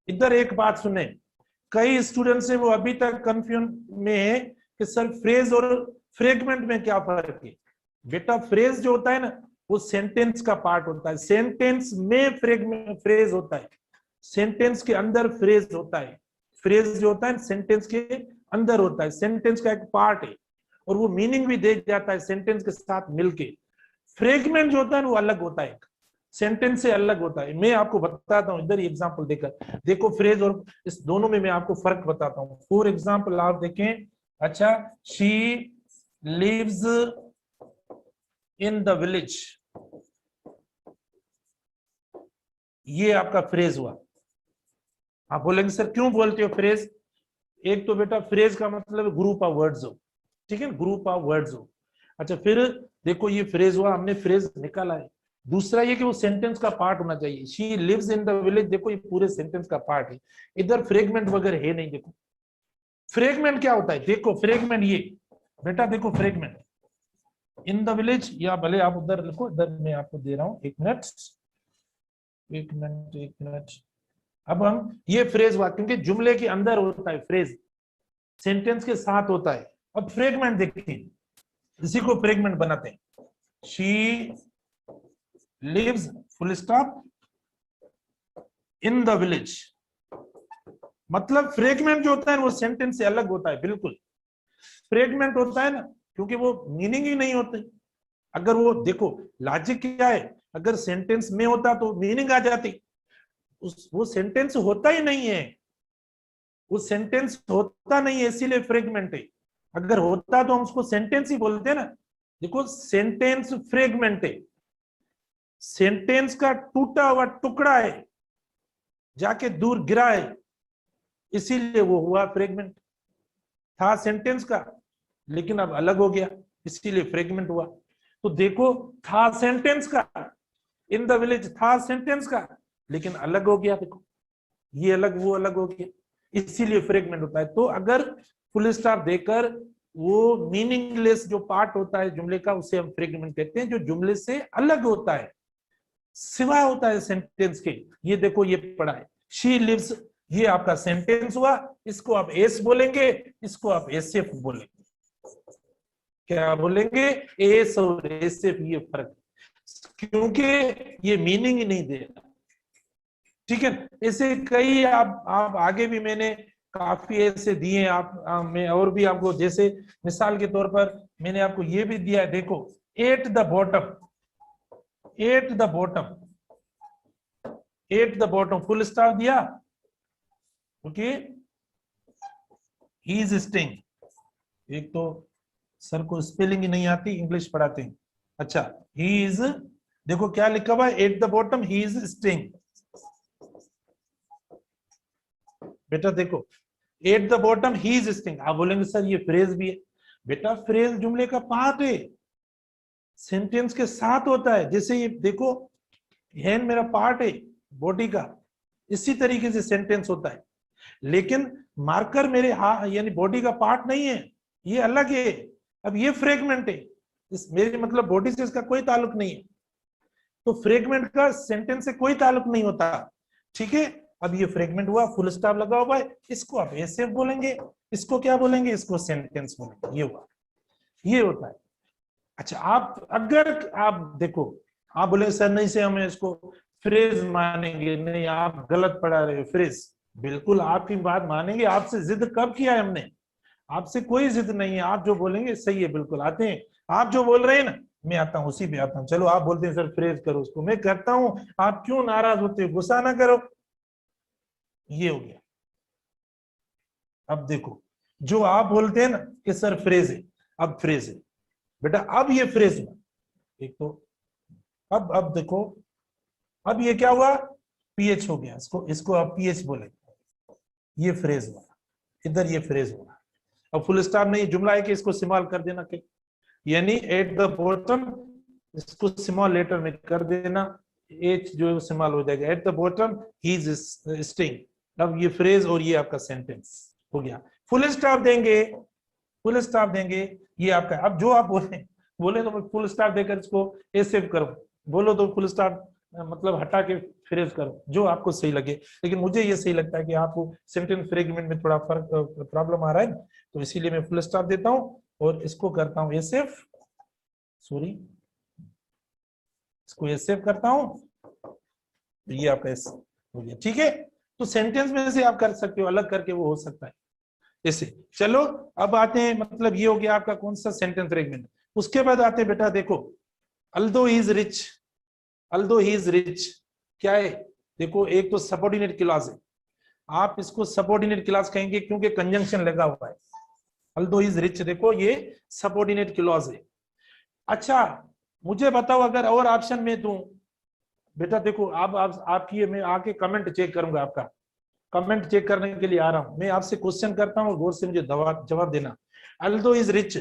इधर एक बात सुने, कई स्टूडेंट्स है वो अभी तक कंफ्यूजन में है कि सर फ्रेज और फ्रेगमेंट में क्या फर्क है। बेटा फ्रेज जो होता है ना, वो सेंटेंस का पार्ट होता है, सेंटेंस में फ्रेगमेंट फ्रेज होता है, सेंटेंस के अंदर फ्रेज होता है। फ्रेज जो होता है सेंटेंस के अंदर होता है, सेंटेंस का एक पार्ट है, और वो मीनिंग भी दे जाता है सेंटेंस के साथ मिलके। फ्रेगमेंट जो होता है वो अलग होता है, सेंटेंस से अलग होता है। मैं आपको बताता हूं इधर एग्जांपल देकर, देखो फ्रेज और इस दोनों में मैं आपको फर्क बताता हूं। फॉर एग्जांपल आप देखें, अच्छा, she lives in the village, ये आपका फ्रेज हुआ। आप बोलेंगे सर क्यों बोलते हो फ्रेज? एक तो बेटा फ्रेज का मतलब ग्रुप ऑफ वर्ड्स हो, ठीक है, ग्रुप ऑफ वर्ड्स हो। अच्छा फिर देखो ये फ्रेज हुआ, हमने फ्रेज निकाला है। दूसरा ये कि वो सेंटेंस का पार्ट होना चाहिए। She lives in the village, देखो ये पूरे सेंटेंस का पार्ट है, इधर फ्रेगमेंट वगैरह है नहीं। देखो फ्रेगमेंट क्या होता है, देखो फ्रेगमेंट ये बेटा, देखो फ्रेगमेंट इन द विलेज, या भले आप उधर लिखो, इधर मैं आपको दे रहा हूं, एक मिनट एक मिनट एक मिनट। अब हम ये फ्रेज हुआ क्योंकि जुमले के अंदर होता है फ्रेज, सेंटेंस के साथ होता है। अब फ्रेगमेंट देखिए, इसी को फ्रेगमेंट बनाते हैं। She lives full stop in the village, मतलब फ्रेगमेंट जो होता है वो सेंटेंस से अलग होता है, बिल्कुल फ्रेगमेंट होता है ना, क्योंकि वो मीनिंग ही नहीं होते। अगर वो देखो लॉजिक क्या है, अगर सेंटेंस में होता तो मीनिंग आ जाती, वो सेंटेंस होता ही नहीं है, वो सेंटेंस होता नहीं है, इसीलिए फ्रेगमेंट है। अगर होता तो हम उसको सेंटेंस ही बोलते हैं ना। देखो सेंटेंस फ्रेगमेंट है, सेंटेंस का टूटा हुआ टुकड़ा है, जाके दूर गिरा है, इसीलिए वो हुआ फ्रेगमेंट। था सेंटेंस का लेकिन अब अलग हो गया, इसीलिए फ्रेगमेंट हुआ। तो देखो था सेंटेंस का, इन द विलेज था सेंटेंस का, लेकिन अलग हो गया, देखो ये अलग वो अलग हो गया, इसीलिए फ्रेगमेंट होता है। तो अगर फुल स्टॉप देकर वो मीनिंगलेस जो पार्ट होता है जुमले का, उसे हम फ्रेगमेंट कहते हैं, जो जुमले से अलग होता है, सिवाय होता है सेंटेंस के। ये देखो ये पढ़ा है, शी लिव्स, ये आपका सेंटेंस हुआ, इसको आप एस बोलेंगे, इसको आप एसएफ बोलेंगे। क्या बोलेंगे? एस और एसएफ, ये फर्क, क्योंकि ये मीनिंग ही नहीं दे रहा, ठीक है। ऐसे कई आप आगे भी मैंने काफी ऐसे दिए मैं और भी आपको, जैसे मिसाल के तौर पर मैंने आपको ये भी दिया है, देखो at the bottom, at the bottom, at the bottom full stop दिया, ओके, ही इज स्टिंग। एक तो सर को स्पेलिंग ही नहीं आती, इंग्लिश पढ़ाते हैं। अच्छा ही इज, देखो क्या लिखा हुआ है, at the bottom he is sting. बेटा देखो at the bottom he is sting, आप बोलेंगे सर ये फ्रेज भी है। बेटा फ्रेज जुमले का पार्ट है, सेंटेंस के साथ होता है। जैसे ये देखो हैंड मेरा पार्ट है बॉडी का, इसी तरीके से सेंटेंस होता है, लेकिन मार्कर मेरे यानी बॉडी का पार्ट नहीं है, ये अलग है। अब ये फ्रेगमेंट है, इस मेरे मतलब बॉडी से इसका कोई ताल्लुक नहीं है, तो फ्रेगमेंट का सेंटेंस से कोई ताल्लुक नहीं होता, ठीक है। अब ये फ्रेगमेंट हुआ, फुल स्टॉप लगा हुआ है, इसको आप एसएफ बोलेंगे, इसको क्या बोलेंगे, इसको सेंटेंस बोलेंगे, ये हुआ, ये होता है। अच्छा आप अगर आप देखो, आप बोले सर नहीं से हमें इसको फ्रेज मानेंगे, नहीं आप गलत पढ़ा रहे हो फ्रेज। बिल्कुल आपकी बात मानेंगे, आपसे जिद कब किया है हमने, आपसे कोई जिद नहीं है, आप जो बोलेंगे सही है, बिल्कुल आते हैं। आप जो बोल रहे हैं ना, मैं आता हूं उसी पे आता हूं। चलो आप बोलते हैं सर फ्रेज करो उसको, मैं करता हूं, आप क्यों नाराज होते हो, गुस्सा ना करो। ये हो गया। अब देखो जो आप बोलते हैं ना कि सर फ्रेज है, अब फ्रेज है बेटा, अब ये फ्रेज हुआ एक तो, अब देखो, अब ये क्या हुआ, पीएच हो गया, इसको इसको आप पीएच बोलेंगे, ये फ्रेज हुआ, इधर ये फ्रेज हुआ। अब फुल स्टॉप नहीं, जुमला है कि इसको स्मॉल कर देना, कि यानी एट द बॉटम, इसको स्मॉल लेटर में कर देना, एच जो है स्मॉल हो जाएगा, at the bottom he is sting. अब ये फ्रेज और ये आपका सेंटेंस हो गया। फुल स्टॉप देंगे फुल स्टॉप देंगे, ये आपका। अब जो आप बोले बोले तो मैं फुल स्टॉप देकर इसको ए सेव करूं, बोलो तो फुल स्टॉप मतलब हटा के फ्रेज करो, जो आपको सही लगे। लेकिन मुझे ये सही लगता है कि आपको सेंटेंस फ्रेगमेंट में थोड़ा फर्क प्रॉब्लम आ रहा है, तो इसीलिए मैं फुल स्टॉप देता हूं और इसको करता हूं ए सेव, सॉरी इसको ए सेव करता हूं, तो ये आपका एस हो गया। ठीक है, तो सेंटेंस में से आप कर सकते हो, अलग करके वो हो सकता है ऐसे। चलो अब आते हैं, मतलब ये हो गया आपका कौन सा सेंटेंस फ्रेगमेंट। उसके बाद आते हैं बेटा देखो, although he is rich, although he is rich क्या है, देखो एक तो सबऑर्डिनेट क्लॉज है, आप इसको सबऑर्डिनेट क्लॉज कहेंगे क्योंकि कंजंक्शन लगा हुआ है। अल्दो इज रिच देखो ये सबऑर्डिनेट क्लॉज है। अच्छा मुझे बताओ अगर और ऑप्शन में दूं, बेटा देखो आप आपकी मैं आके कमेंट चेक करूंगा, आपका कमेंट चेक करने के लिए आ रहा हूं, मैं आपसे क्वेश्चन करता हूं और गौर से मुझे जवाब देना। अल्दो इज रिच,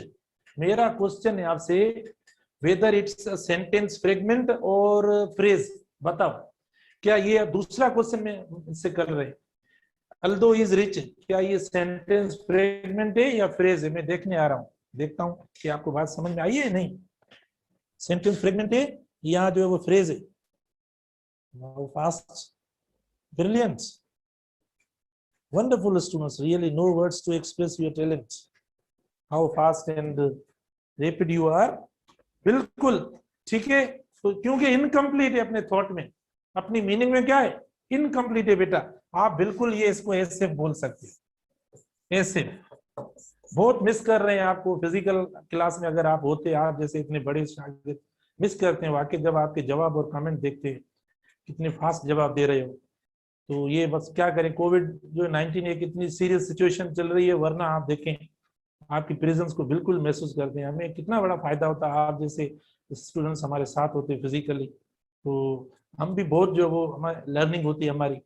मेरा क्वेश्चन है आपसे, whether it's a sentence fragment और फ्रेज, बताओ क्या ये दूसरा क्वेश्चन में इससे कर रहे हैं। अल्दो इज रिच क्या ये सेंटेंस फ्रेगमेंट है या फ्रेज है, मैं देखने आ रहा हूं, देखता हूं कि आपको बात समझ में आई है नहीं। सेंटेंस फ्रेगमेंट है या जो है वो फ्रेज है। How fast, brilliant, wonderful students, really no words to express your talent, how fast and rapid you are, बिल्कुल ठीक है। तो क्योंकि इनकम्प्लीट है अपने थॉट में, अपनी मीनिंग में क्या है, इनकम्प्लीट है बेटा, आप बिल्कुल ये इसको ऐसे बोल सकते हैं, ऐसे। बहुत मिस कर रहे हैं आपको फिजिकल क्लास में, अगर आप होते, आप जैसे इतने बड़े शागिर्द मिस करते हैं वाकई, जब आपके जवाब और कमेंट देखते हैं कितने फास्ट जवाब दे रहे हो। तो ये बस क्या करें, कोविड जो 19 एक इतनी सीरियस सिचुएशन चल रही है, वरना आप देखें आपकी प्रेजेंस को बिल्कुल महसूस करते हैं, हमें कितना बड़ा फायदा होता है आप जैसे स्टूडेंट्स हमारे साथ होते फिजिकली, तो हम भी बहुत जो वो हमारी लर्निंग होती है हमारी।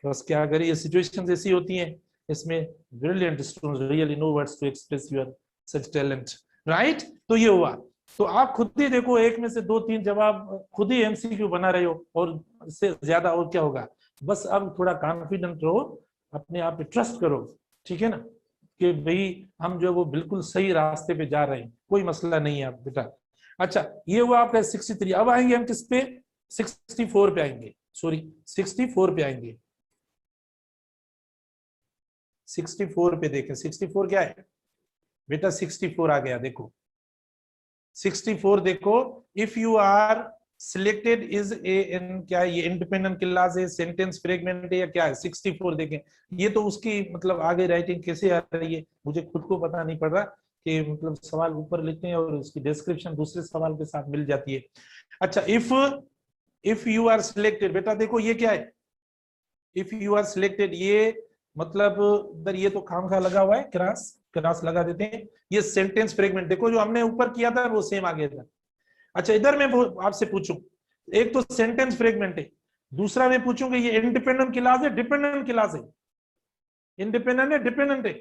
बस क्या करें, ये सिचुएशंस ऐसी होती हैं, इसमें brilliant students, really no words to express your such talent, right. तो ये हुआ, तो आप खुद ही देखो एक में से 2-3 जवाब खुद ही एमसीक्यू बना रहे हो, और इससे ज्यादा और क्या होगा। बस अब थोड़ा कॉन्फिडेंट रहो, अपने आप पे ट्रस्ट करो, ठीक है ना, कि भाई हम जो वो बिल्कुल सही रास्ते पे जा रहे हैं, कोई मसला नहीं है आप बेटा। अच्छा ये हुआ आपका 63, अब आएंगे हम किस पे, 64 पे आएंगे, सॉरी 64 पे आएंगे। 64 पे देखें, 64 क्या है बेटा, 64 आ गया देखो, 64 देखो, if you are selected is a in, क्या ये इंडिपेंडेंट क्लास है, सेंटेंस फ्रेगमेंट है या क्या है। 64 देखें, ये तो उसकी मतलब आगे राइटिंग कैसे आ रही है मुझे खुद को पता नहीं पड़ रहा, कि मतलब सवाल ऊपर लिखते हैं और उसकी डिस्क्रिप्शन दूसरे सवाल के साथ मिल जाती है। अच्छा इफ यू आर सिलेक्टेड, बेटा देखो ये क्या है, इफ यू आर सिलेक्टेड, ये मतलब इधर ये तो खामखा लगा हुआ है, क्रॉस लगा देते हैं, ये सेंटेंस फ्रेगमेंट देखो जो हमने ऊपर किया था वो सेम आ गया था। अच्छा इधर मैं आपसे पूछूं, एक तो सेंटेंस फ्रेगमेंट है, दूसरा मैं पूछूंगा ये इंडिपेंडेंट क्लास है डिपेंडेंट क्लास है, इंडिपेंडेंट है डिपेंडेंट है,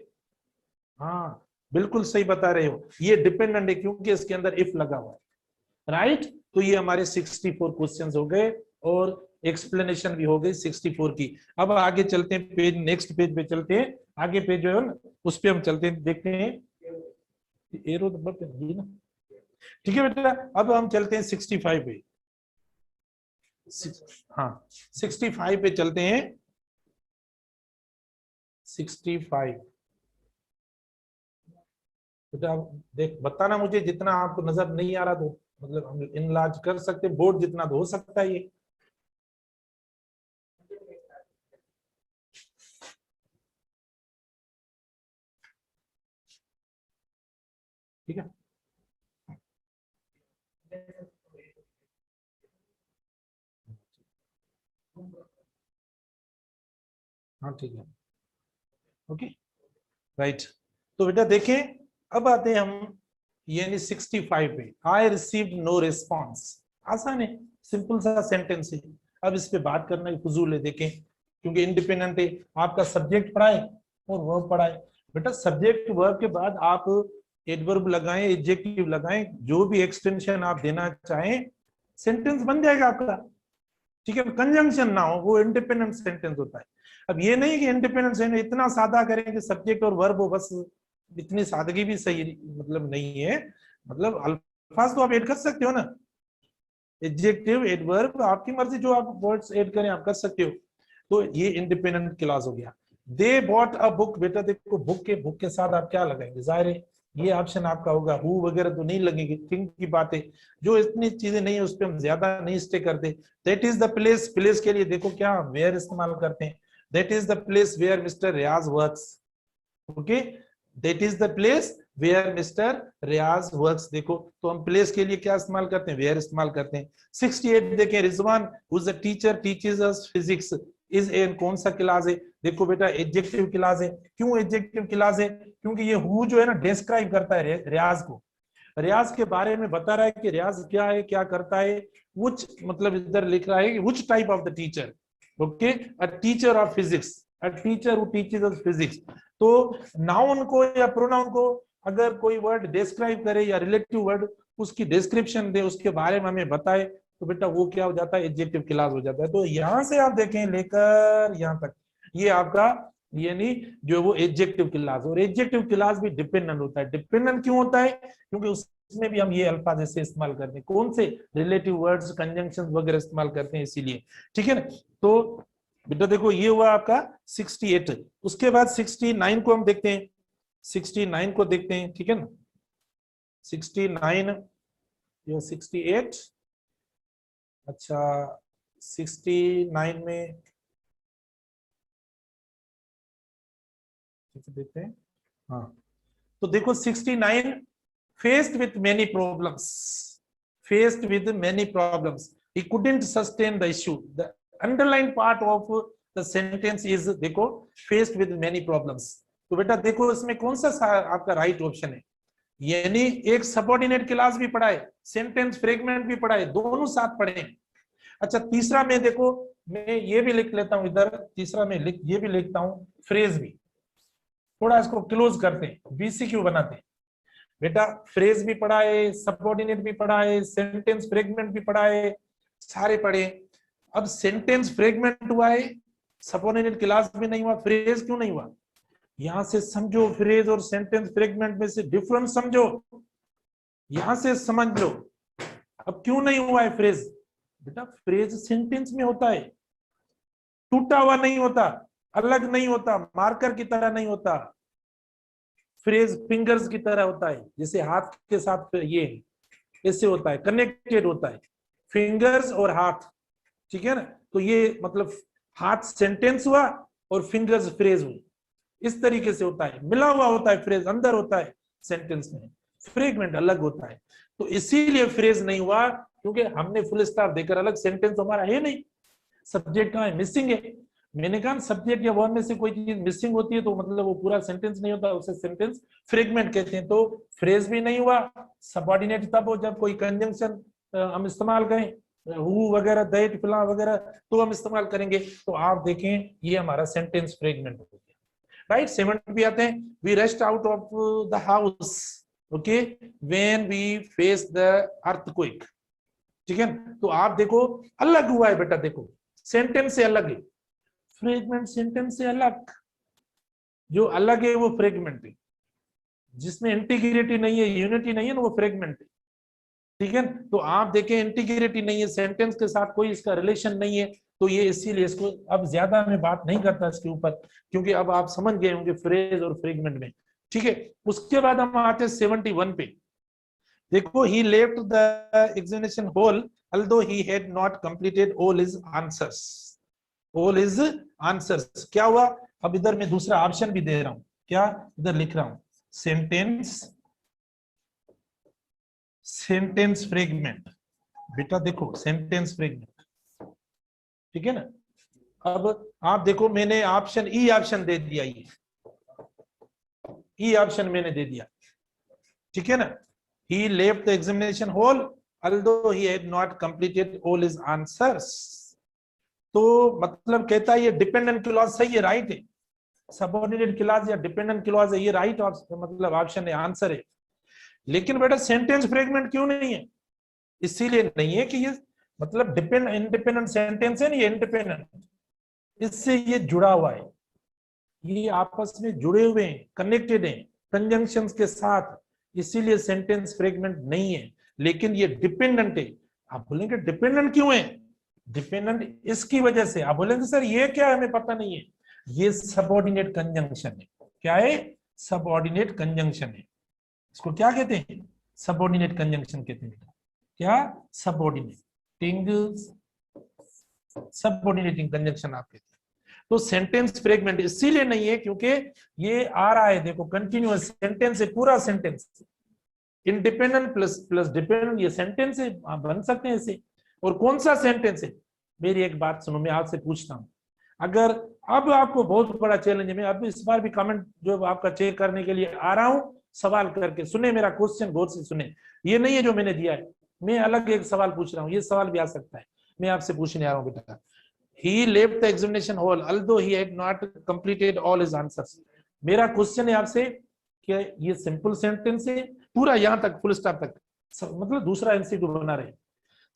हाँ बिल्कुल सही बता रहे हो, ये डिपेंडेंट है क्योंकि इसके अंदर इफ लगा हुआ है, राइट। तो ये हमारे 64 क्वेश्चंस हो गए और एक्सप्लेनेशन भी हो गई 64 की। अब आगे चलते हैं, पेज नेक्स्ट पेज पे चलते हैं, आगे पेज जो है ना उस पे हम चलते हैं, देखते हैं एरो नंबर पे नहीं ना, ठीक है बेटा। अब हम चलते हैं 65 पे, हाँ 65 पे चलते हैं, 65 बेटा देख बताना मुझे, जितना आपको नजर नहीं आ रहा तो मतलब हम इनलार्ज कर सकते, बोर्ड जितना तो हो सकता है ये, ठीक है। हाँ ठीक है, ओके राइट। तो बेटा देखें, अब आते हैं हम यानी 65 पे, आई रिसीव्ड नो रिस्पॉन्स, आसान है, सिंपल सा सेंटेंस है, अब इस पे बात करना ही फजूल है, देखें क्योंकि इंडिपेंडेंट है, आपका सब्जेक्ट पढ़ाए और वर्ब पढ़ाए, बेटा सब्जेक्ट वर्ब के बाद आप एडवर्ब लगाएं, एडजेक्टिव लगाएं, जो भी एक्सटेंशन आप देना चाहें, सेंटेंस बन जाएगा आपका, ठीक है। कंजंक्शन ना हो, वो इंडिपेंडेंट सेंटेंस होता है। अब ये नहीं कि इंडिपेंडेंट सेंटेंस इतना सादा करें कि सब्जेक्ट और वर्ब हो बस, इतनी सादगी भी सही मतलब नहीं है, मतलब अल्फाज तो आप ऐड कर सकते हो ना, एडजेक्टिव एडवर्ब आपकी मर्जी, जो आप वर्ड्स ऐड करें आप कर सकते हो। तो ये इंडिपेंडेंट क्लॉज हो गया। दे बॉट अ बुक, बेटा देखो बुक के साथ आप क्या लगाएंगे, जाहिर है ये ऑप्शन आपका होगा, हु वगैरह तो नहीं लगेगी, थिंक की बात है, जो इतनी चीजें नहीं है उस पर हम ज्यादा नहीं स्टे करते। That is the place, place के लिए देखो क्या वेयर इस्तेमाल करते हैं, that is the place where mister Riyaz works. Okay, that is the place where mister Riyaz works. देखो तो हम प्लेस के लिए क्या इस्तेमाल करते हैं, वेयर इस्तेमाल करते हैं। 68 देखें, Rizwan who is a teacher teaches us physics is an, कौन सा क्लास है, देखो बेटा एडजेक्टिव क्लास है। क्यों एडजेक्टिव क्लास है, क्योंकि ये हु जो है ना डिस्क्राइब करता है रियाज को, रियाज के बारे में बता रहा है कि रियाज क्या है, क्या करता है। व्हिच मतलब इधर लिख रहा है कि which type of the teacher, okay, a teacher of physics, a teacher who teaches us physics. तो नाउन को या प्रोनाउन को अगर कोई वर्ड डिस्क्राइब करे या रिलेटिव वर्ड उसकी डिस्क्रिप्शन दे, उसके बारे में हमें बताए, तो बेटा वो क्या हो जाता है, एडजेक्टिव क्लास हो जाता है। तो यहां से आप देखें लेकर यहां तक ये आपका यानी जो वो एडजेक्टिव क्लास, और एडजेक्टिव क्लास भी डिपेंडेंट होता है। डिपेंडेंट क्यों होता है, क्योंकि उसमें भी हम ये अल्फाज ऐसे इस्तेमाल करते हैं, कौन से, रिलेटिव वर्ड्स कंजंक्शन वगैरह इस्तेमाल करते हैं इसीलिए, ठीक है ना। तो बेटा देखो ये हुआ आपका 68। उसके बाद 69 को हम देखते हैं, 69 को देखते हैं, ठीक है ना। 69 या 68, अच्छा 69 में देखते हैं। हाँ तो देखो 69, faced with many problems, faced with many problems, he couldn't sustain the issue, the underlying part of the sentence is देखो faced with many problems। तो बेटा देखो इसमें कौन सा आपका राइट ऑप्शन है, यानी एक सबऑर्डिनेट क्लास भी पढ़ा है, सेंटेंस फ्रेगमेंट भी पढ़ा है, दोनों साथ पढ़े हैं। अच्छा तीसरा में देखो, मैं ये भी लिख लेता हूं इधर, तीसरा में ये भी लिखता हूं, फ्रेज भी, थोड़ा इसको क्लोज करते हैं, बीसीक्यू बनाते हैं। बेटा फ्रेज भी पढ़ा है, सबऑर्डिनेट भी पढ़ा है, सेंटेंस फ्रेगमेंट भी पढ़ा है, सारे पढ़े। अब सेंटेंस फ्रेगमेंट हुआ है, सबऑर्डिनेट क्लास भी नहीं हुआ, फ्रेज क्यों नहीं हुआ, यहां से समझो फ्रेज और सेंटेंस फ्रेगमेंट में से डिफरेंस समझो, यहां से समझ लो। अब क्यों नहीं हुआ है फ्रेज, बेटा फ्रेज सेंटेंस में होता है, टूटा हुआ नहीं होता, अलग नहीं होता, मार्कर की तरह नहीं होता, फ्रेज फिंगर्स की तरह होता है, जैसे हाथ के साथ ये ऐसे होता है, कनेक्टेड होता है फिंगर्स और हाथ, ठीक है ना। तो ये मतलब हाथ सेंटेंस हुआ और फिंगर्स फ्रेज हुई, इस तरीके से होता है, मिला हुआ होता है, फ्रेज अंदर होता है सेंटेंस में, फ्रेगमेंट अलग होता है। तो इसीलिए फ्रेज नहीं हुआ, क्योंकि हमने फुल स्टॉप देकर, अलग सेंटेंस हमारा है नहीं, सब्जेक्ट कहाँ है, मिसिंग है। मैंने कहा सब्जेक्ट या वर्ब में से कोई चीज मिसिंग होती है तो मतलब वो पूरा सेंटेंस नहीं होता, उसे सेंटेंस फ्रेगमेंट कहते हैं। तो फ्रेज भी नहीं हुआ, सबऑर्डिनेट तब हो जब कोई कंजंक्शन हम इस्तेमाल करें, हु वगैरह, दैट, फिलहाल वगैरह, तो हम इस्तेमाल करेंगे। तो आप देखें ये हमारा सेंटेंस फ्रेगमेंट हो गया, राइट। 70 भी आते हैं, we rest out of the house, okay, when we face the earthquake, ठीक है। तो आप देखो अलग हुआ है बेटा, देखो सेंटेंस से अलग है, फ्रेगमेंट सेंटेंस से अलग, जो अलग है वो फ्रेगमेंट है, जिसमें इंटीग्रिटी नहीं है, यूनिटी नहीं है ना, वो फ्रेगमेंट है, ठीक है। तो आप देखें इंटीग्रिटी नहीं है, सेंटेंस के साथ कोई इसका रिलेशन नहीं है, तो ये इसीलिए इसको अब ज्यादा मैं बात नहीं करता इसके ऊपर, क्योंकि अब आप समझ गए होंगे फ्रेज और फ्रेगमेंट में, ठीक है। उसके बाद हम आते हैं 71 पे। देखो he left the examination hall although he had not completed all his answers, all his answers। क्या हुआ, अब इधर मैं दूसरा ऑप्शन भी दे रहा हूं, क्या इधर लिख रहा हूं, सेंटेंस, सेंटेंस फ्रेगमेंट, बेटा देखो सेंटेंस फ्रेगमेंट, ठीक है ना। अब आप देखो मैंने ऑप्शन ई ऑप्शन दे दिया, ये ई ऑप्शन मैंने दे दिया, ठीक है ना। he left the examination hall although he had not completed all his answers। तो मतलब कहता है ये डिपेंडेंट क्लॉज सही है, राइट है, सबऑर्डिनेट क्लॉज या डिपेंडेंट क्लॉज है, ये राइट मतलब ऑप्शन है, आंसर है। लेकिन बेटा सेंटेंस फ्रेगमेंट क्यों नहीं है, इसीलिए नहीं है कि ये मतलब डिपेंड इंडिपेंडेंट सेंटेंस है ना, ये इंडिपेंडेंट, इससे ये जुड़ा हुआ है, ये आपस में जुड़े हुए हैं, कनेक्टेड हैं, कंजंक्शंस के साथ, इसीलिए सेंटेंस फ्रेगमेंट नहीं है, लेकिन ये डिपेंडेंट है। आप बोलेंगे डिपेंडेंट क्यों है? डिपेंडेंट इसकी वजह से। आप बोलेंगे सर ये क्या है, हमें पता नहीं है। ये सबऑर्डिनेट कंजंक्शन है। क्या है? सबऑर्डिनेट कंजंक्शन है। इसको क्या कहते हैं? सबऑर्डिनेट कंजंक्शन कहते हैं। क्या? सबऑर्डिनेटिंग, सबऑर्डिनेटिंग कंजंक्शन आप कहते हैं। तो सेंटेंस फ्रेगमेंट इसीलिए नहीं है क्योंकि ये आ रहा है, देखो कंटिन्यूअस सेंटेंस है, पूरा sentence independent plus plus dependent, ये सेंटेंस है, आप बन सकते हैं इसे। और कौन सा सेंटेंस है? मेरी एक बात सुनो, मैं आपसे पूछता हूं, अगर अब आपको बहुत बड़ा चैलेंज है, मैं अब इस बार भी कमेंट जो आपका चेक करने के लिए आ रहा हूं, सवाल करके सुने, मेरा क्वेश्चन गौर से सुने। ये नहीं है जो मैंने दिया है, मैं अलग एक सवाल पूछ रहा हूँ, ये सवाल भी आ सकता है। मैं आपसे पूछने आ रहा हूँ बेटा, he left the examination hall although he had not completed all his answers। मेरा क्वेश्चन है आपसे कि ये सिंपल सेंटेंस है पूरा, यहां तक फुल स्टॉप तक, मतलब दूसरा एमसीक्यू बना रहे,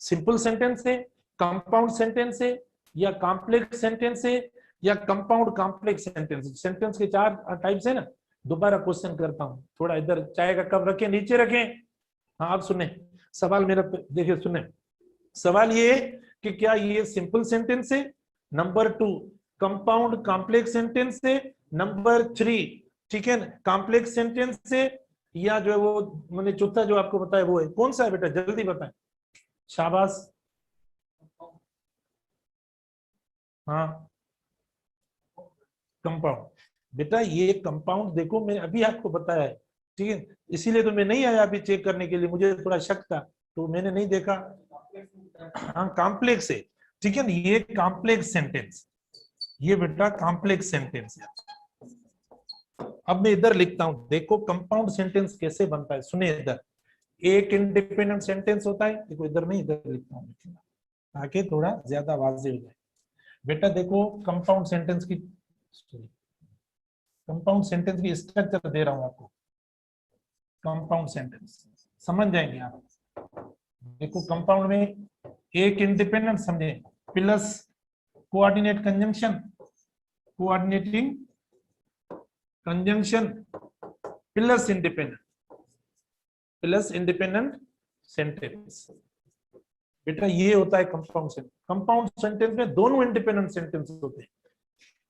सिंपल सेंटेंस है, कंपाउंड सेंटेंस है, या कॉम्प्लेक्स सेंटेंस है, या कंपाउंड कॉम्प्लेक्स सेंटेंस। सेंटेंस के 4 टाइप्स है ना। दोबारा क्वेश्चन करता हूं, थोड़ा इधर चाय का कप रखें, नीचे रखें। हाँ आप सुने सवाल मेरा, देखिए सुने सवाल ये कि क्या ये सिंपल सेंटेंस है, नंबर 2 कंपाउंड कॉम्प्लेक्स सेंटेंस है, नंबर 3 ठीक है कॉम्प्लेक्स सेंटेंस है, या जो है वो मैंने चौथा जो आपको बताया वो है, कौन सा है बेटा जल्दी बताएं। शाबाश। हाँ कंपाउंड। बेटा ये कंपाउंड देखो मैं अभी आपको बताया है, ठीक है, इसीलिए तो मैं नहीं आया अभी चेक करने के लिए, मुझे थोड़ा शक था तो मैंने नहीं देखा। हाँ कॉम्प्लेक्स है, ठीक है ना, ये कॉम्प्लेक्स सेंटेंस, ये बेटा कॉम्प्लेक्स सेंटेंस है। अब मैं इधर लिखता हूं, देखो कंपाउंड सेंटेंस कैसे बनता है, सुनिए इधर एक इंडिपेंडेंट सेंटेंस होता है, देखो इधर नहीं इधर लिखता हूं ताकि थोड़ा ज्यादा वाज़ेह हो जाए। बेटा देखो कंपाउंड सेंटेंस की, कंपाउंड सेंटेंस की स्ट्रक्चर दे रहा हूं आपको, कंपाउंड सेंटेंस समझ जाएंगे आप। देखो कंपाउंड में एक इंडिपेंडेंट समझे, plus coordinate conjunction, coordinating conjunction, plus independent sentence. बेटा ये होता है कंपाउंड सेंटेंस। कंपाउंड सेंटेंस में दोनों इंडिपेंडेंट सेंटेंस होते हैं,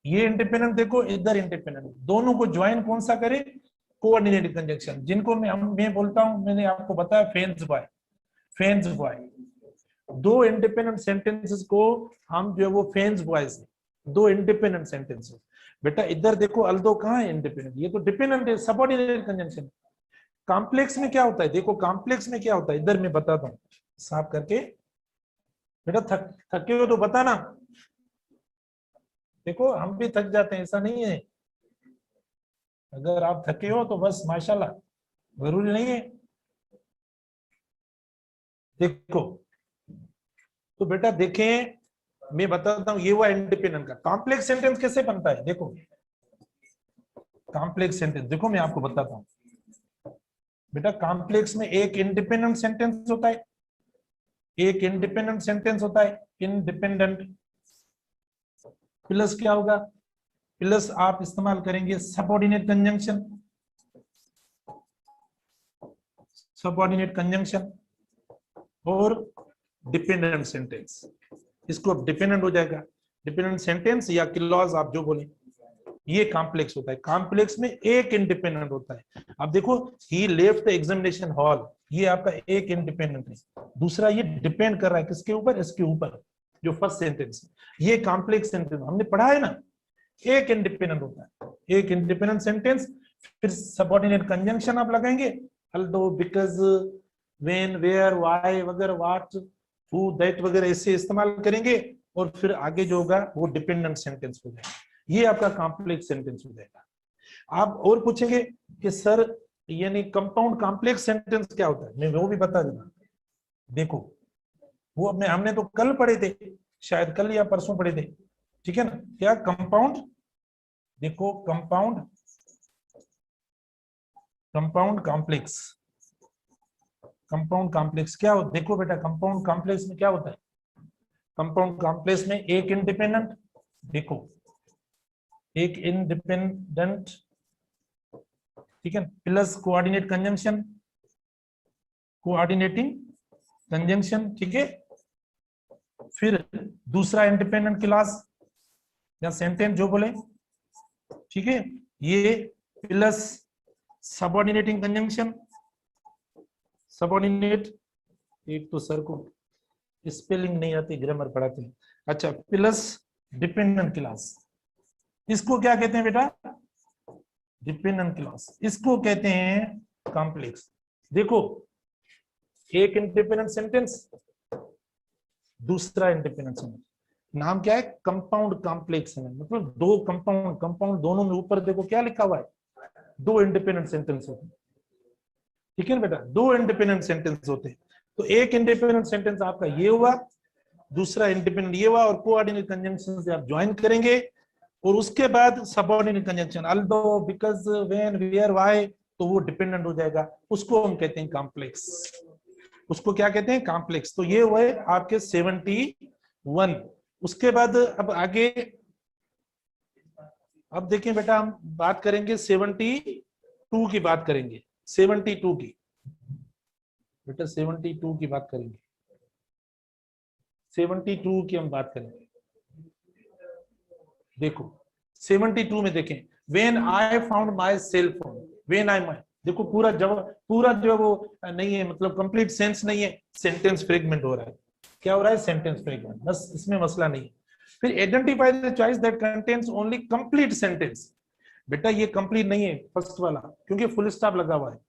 ये इंडिपेंडेंट देखो इधर इंडिपेंडेंट, दोनों को ज्वाइन कौन सा करे? कोऑर्डिनेट कंजंक्शन, जिनको मैं बोलता हूं, मैंने आपको बताया फेन्स बॉय, फेन्स बॉय। दो इंडिपेंडेंट सेंटेंसेस को हम जो है वो फेन्स बॉयज, दो इंडिपेंडेंट सेंटेंसेस। बेटा इधर देखो अल्दो कहाँ है इंडिपेंडेंट, ये तो डिपेंडेंट है, सबऑर्डिनेट कंजंक्शन। कॉम्प्लेक्स में क्या होता है, देखो कॉम्प्लेक्स में क्या होता है इधर मैं बताता हूँ साफ करके। बेटा थके हो तो बताना, देखो हम भी थक जाते हैं, ऐसा नहीं है, अगर आप थके हो तो बस माशाल्लाह, जरूरी नहीं है। देखो तो बेटा देखें, मैं बताता हूं, ये हुआ इंडिपेंडेंट का। कॉम्प्लेक्स सेंटेंस कैसे बनता है, देखो कॉम्प्लेक्स सेंटेंस देखो मैं आपको बताता हूं। बेटा कॉम्प्लेक्स में एक इंडिपेंडेंट सेंटेंस होता है, एक इंडिपेंडेंट सेंटेंस होता है, इंडिपेंडेंट, प्लस क्या होगा, प्लस आप इस्तेमाल करेंगे सबऑर्डिनेट कंजंक्शन, सबऑर्डिनेट कंजंक्शन और डिपेंडेंट सेंटेंस। इसको डिपेंडेंट हो जाएगा, डिपेंडेंट सेंटेंस या क्लॉज आप जो बोले, ये कॉम्प्लेक्स होता है। कॉम्प्लेक्स में एक इंडिपेंडेंट होता है। अब देखो he left the examination hall, ये आपका एक इंडिपेंडेंट है, दूसरा ये डिपेंड कर रहा है किसके ऊपर, इसके ऊपर, जो फर्स्ट सेंटेंस ये कॉम्प्लेक्स सेंटेंस हमने पढ़ा है ना, एक इंडिपेंडेंट होता है, एक इंडिपेंडेंट सेंटेंस, फिर सबऑर्डिनेट कंजंक्शन आप लगाएंगे, although, because, when, where, why वगैरह, व्हाट, हु, दैट वगैरह ऐसे इस्तेमाल करेंगे, और फिर आगे जो होगा वो डिपेंडेंट सेंटेंस हो जाएगा, ये आपका कॉम्प्लेक्स सेंटेंस हो जाएगा। आप और पूछेंगे कि सर यानी कंपाउंड कॉम्प्लेक्स सेंटेंस क्या होता है, मैं वो भी बता दूंगा। देखो वो अपने हमने तो कल पढ़े थे, शायद कल या परसों पढ़े थे, ठीक है ना, क्या कंपाउंड, देखो compound, compound complex, compound complex क्या हो, देखो बेटा कंपाउंड कॉम्प्लेक्स में क्या होता है, कंपाउंड कॉम्प्लेक्स में एक इंडिपेंडेंट, देखो एक इंडिपेंडेंट ठीक है, plus coordinate conjunction, coordinating conjunction, ठीक है। फिर दूसरा इंडिपेंडेंट क्लास या सेंटेंस जो बोले, ठीक है, ये प्लस सबऑर्डिनेटिंग कंजंक्शन, सबऑर्डिनेट, एक तो सर को स्पेलिंग नहीं आती, ग्रामर पढ़ाते हैं, अच्छा, प्लस डिपेंडेंट क्लास, इसको क्या कहते हैं बेटा, डिपेंडेंट क्लास, इसको कहते हैं कॉम्प्लेक्स। देखो, एक इंडिपेंडेंट सेंटेंस, दूसरा इंडिपेंडेंट सेंटेंस, नाम क्या है, कंपाउंड कॉम्प्लेक्स है, मतलब दो कंपाउंड, कंपाउंड दोनों में ऊपर देखो क्या लिखा हुआ है, दो इंडिपेंडेंट सेंटेंस होते हैं, ठीक है ना बेटा, दो इंडिपेंडेंट सेंटेंस होते हैं। तो एक इंडिपेंडेंट सेंटेंस आपका ये हुआ, दूसरा इंडिपेंडेंट ये हुआ, और कोऑर्डिनेट कंजंक्शन से आप ज्वाइन करेंगे, और उसके बाद subordinate conjunction, although, because, when, where, why, तो वो डिपेंडेंट हो जाएगा, उसको हम कहते हैं कॉम्प्लेक्स, उसको क्या कहते हैं, कॉम्प्लेक्स। तो ये हुए आपके 71। उसके बाद अब आगे, अब देखिए बेटा, हम बात करेंगे 72 की, बात करेंगे 72 की, बेटा 72 की बात करेंगे, 72 की हम बात करेंगे। देखो 72 में देखें, when I found my cell phone, when I my, देखो पूरा जवाब, पूरा जो वो नहीं है, मतलब कंप्लीट सेंस नहीं है, सेंटेंस फ्रेगमेंट हो रहा है, क्या हो रहा है, सेंटेंस फ्रेगमेंट, बस इसमें मसला नहीं है। फिर identify the choice that contains only complete sentence, बेटा ये कंप्लीट नहीं है फर्स्ट वाला, क्योंकि फुल स्टॉप लगा हुआ है,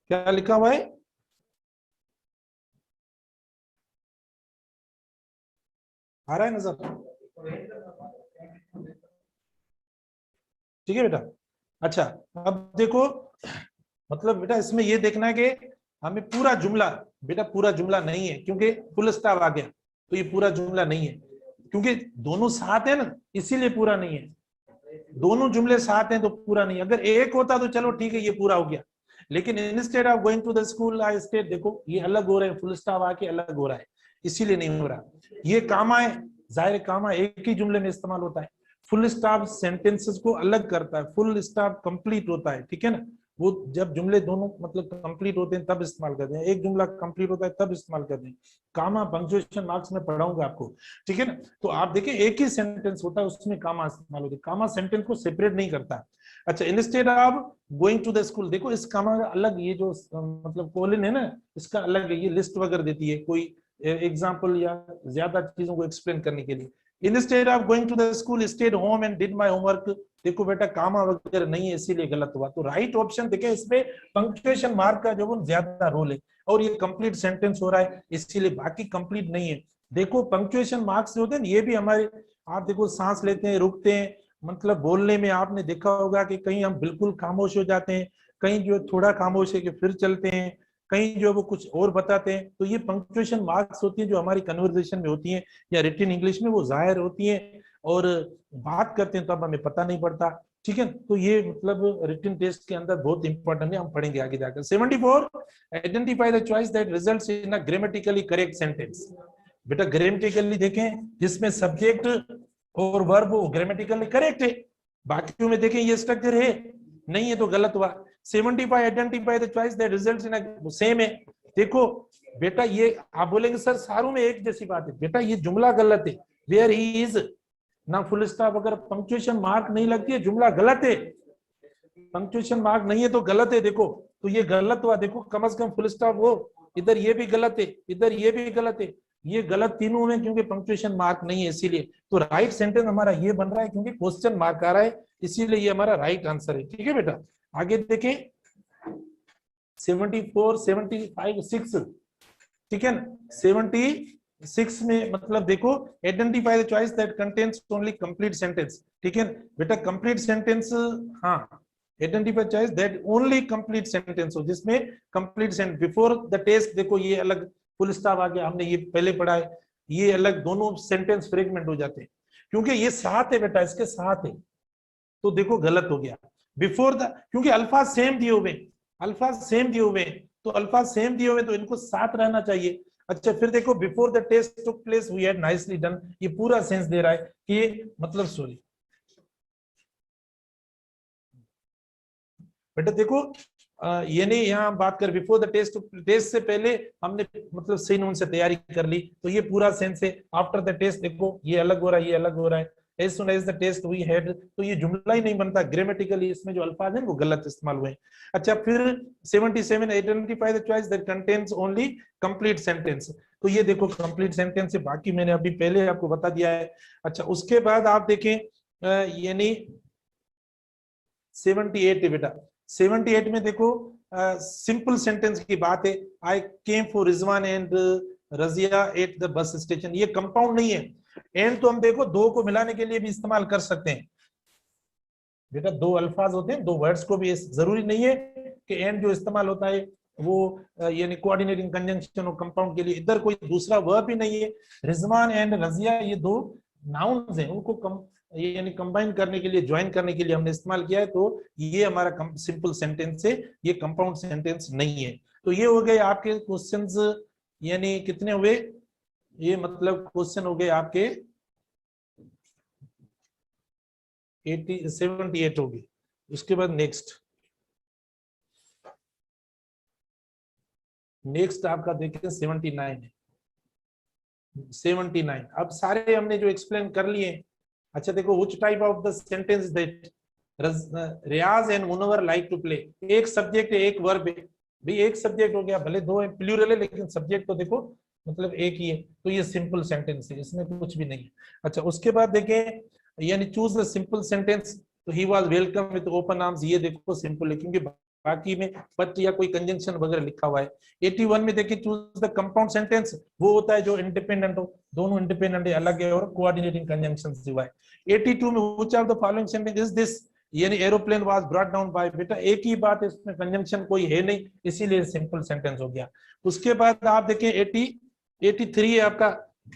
क्या लिखा हुआ है, आ रहा है नजर, ठीक है बेटा। अच्छा, अब देखो, मतलब बेटा इसमें ये देखना है कि हमें पूरा जुमला, बेटा पूरा जुमला नहीं है, क्योंकि फुल स्टॉप आ गया, तो ये पूरा जुमला नहीं है, क्योंकि दोनों साथ है ना, इसीलिए पूरा नहीं है, दोनों जुमले साथ हैं तो पूरा नहीं। अगर एक होता तो चलो ठीक है, ये पूरा हो गया, लेकिन instead of going to the school I stayed, देखो ये अलग हो रहे हैं, फुल स्टॉप आके अलग हो रहा है, इसीलिए नहीं हो रहा। ये कामा है, जाहिर कामा एक ही जुमले में इस्तेमाल होता है, फुल स्टॉप सेंटेंसेस को अलग करता है, फुल स्टॉप कंप्लीट होता है, ठीक है ना, वो जब जुमले दोनों मतलब कंप्लीट होते हैं तब इस्तेमाल करते हैं, एक जुमला कंप्लीट होता है तब इस्तेमाल करते हैं। कामा पंक्चुएशन मार्क्स में पढ़ाऊंगा आपको, ठीक है ना। तो आप देखिए एक ही सेंटेंस होता है, उसमें कामा इस्तेमाल होती है, कामा सेंटेंस को सेपरेट नहीं करता। अच्छा, instead of going to the school, देखो इस कामा का अलग, ये जो मतलब कोलिन है ना, इसका अलग है, ये लिस्ट वगैरह देती है कोई एग्जाम्पल या ज्यादा चीजों को एक्सप्लेन करने के लिए। Instead of going to the school stayed home and did my homework, देखो बेटा कामा वगैरह नहीं है, इसीलिए गलत हुआ। तो राइट ऑप्शन देखें, इसमें पंक्चुएशन मार्क का जो ज्यादा रोल है, और ये कंप्लीट सेंटेंस हो रहा है, इसीलिए बाकी कंप्लीट नहीं है। देखो पंक्चुएशन मार्क्स होते हैं ये भी हमारे, आप देखो सांस लेते हैं, रुकते हैं, मतलब बोलने में आपने देखा होगा कि कहीं हम बिल्कुल खामोश हो जाते हैं, कहीं जो थोड़ा खामोश है कि फिर चलते हैं, कहीं जो वो कुछ और बताते हैं, तो ये पंक्चुएशन मार्क्स होती है जो हमारी कन्वर्सेशन में होती है या रिटन इंग्लिश में वो जाहिर होती है, और बात करते हैं तो अब हमें पता नहीं पड़ता, ठीक है। तो ये मतलब रिटन टेस्ट के अंदर बहुत इंपॉर्टेंट है, हम पढ़ेंगे आगे जाकर। 74, identify the choice that results in a grammatically correct sentence, बेटा ग्रामेटिकली देखें जिसमें सब्जेक्ट और वर्ब ग्रामेटिकली करेक्ट है, बाकियों में देखें ये स्ट्रक्चर है नहीं है तो गलत हुआ। 75, identify the choice that results in a, same है, देखो बेटा ये आप बोलेंगे सर सारों में एक जैसी बात है, बेटा ये जुमला गलत है, वेयर ही इज ना फुल स्टॉप, अगर पंक्चुएशन मार्क नहीं लगती है जुमला गलत है, पंक्चुएशन मार्क नहीं है तो गलत है, देखो तो ये गलत हुआ, देखो कम से कम फुल स्टॉप हो, इधर ये भी गलत है, इधर ये भी गलत है, ये गलत तीनों में, क्योंकि पंक्चुएशन मार्क नहीं है इसीलिए। तो राइट सेंटेंस हमारा ये बन रहा है क्योंकि क्वेश्चन मार्क आ रहा है, इसीलिए ये हमारा राइट आंसर है, ठीक है बेटा। आगे देखें 74, 75, 6, ठीक है ना। 76 में मतलब देखो, identify the choice that contains only complete sentence, ठीक है बेटा, कंप्लीट सेंटेंस, हाँ, identify choice that only complete sentence हो, जिसमें complete sentence before the test, देखो ये अलग फुल स्टॉप आ गया, हमने ये पहले पढ़ा है, ये अलग, दोनों सेंटेंस फ्रेगमेंट हो जाते हैं, क्योंकि ये साथ है बेटा, इसके साथ है, तो देखो गलत हो गया। बिफोर द, क्योंकि अल्फाज सेम दिए हुए, अल्फाज सेम दिए हुए, तो अल्फाज सेम दिए हुए तो इनको साथ रहना चाहिए। अच्छा फिर देखो, before the test took place we had nicely done, ये पूरा सेंस दे रहा है कि मतलब सॉरी, बेटा देखो ये नहीं, यहाँ हम बात कर बिफोर द टेस्ट, टेस्ट से पहले हमने मतलब सही नून से तैयारी कर ली, तो ये पूरा सेंस है। आफ्टर द टेस्ट देखो ये अलग हो रहा है, ये अलग हो रहा है। As soon as the test we had, तो ये जुमला ही नहीं बनता, ग्रामेटिकली इसमें जो अल्फाज है वो गलत इस्तेमाल हुए। अच्छा फिर 77 identify the choice that contains only complete sentence, तो ये देखो कंप्लीट सेंटेंस है, बाकी मैंने अभी पहले आपको बता दिया है। अच्छा उसके बाद आप देखें यानी 78 है बेटा, 78 में देखो सिंपल सेंटेंस की बात है। I came for Rizwan and Razia at the bus station, ये कंपाउंड नहीं है। एंड तो हम देखो दो को मिलाने के लिए भी इस्तेमाल कर सकते हैं बेटा, दो अल्फाज होते हैं, दो वर्ड्स को भी, जरूरी नहीं है कि एंड जो इस्तेमाल होता है वो यानी कोऑर्डिनेटिंग कंजंक्शन और कंपाउंड के लिए, इधर कोई दूसरा वर्ब ही नहीं है। रिजवान एंड रजिया ये दो नाउन्स हैं, उनको यानी कंबाइन करने के लिए, ज्वाइन करने के लिए हमने इस्तेमाल किया है, तो ये हमारा सिंपल सेंटेंस है, ये कंपाउंड सेंटेंस नहीं है। तो ये हो गए आपके क्वेश्चंस, यानी कितने हुए, ये मतलब क्वेश्चन हो गए आपके 78 होगी। उसके बाद नेक्स्ट आपका देखिए 79 है, 79 अब सारे हमने जो एक्सप्लेन कर लिए। अच्छा देखो which type of the sentence that Riyaz and Munawwar like to play, एक सब्जेक्ट है एक वर्ब है, भाई एक सब्जेक्ट हो गया, भले दो है प्लूरल है लेकिन सब्जेक्ट तो देखो मतलब एक ही है, तो ये सिंपल सेंटेंस है, इसमें कुछ भी नहीं है। अच्छा उसके बाद देखें यानी चूज द सिंपल सेंटेंस, तो he was welcome with open arms, ये देखो सिंपल है क्योंकि बाकी में बट या कोई कंजंक्शन वगैरह लिखा हुआ है। 81 में देखिए चूज द कंपाउंड सेंटेंस, वो होता है जो इंडिपेंडेंट हो, दोनों इंडिपेंडेंट है, अलग है और कोऑर्डिनेटिंग कंजंक्शन हुआ है। 82 में which of the following sentence is this, यानी aeroplane was brought down by, बेटा एक ही बात है, इसमें कंजंक्शन कोई है नहीं, इसीलिए सिंपल सेंटेंस हो गया। उसके बाद आप देखें 83 है आपका,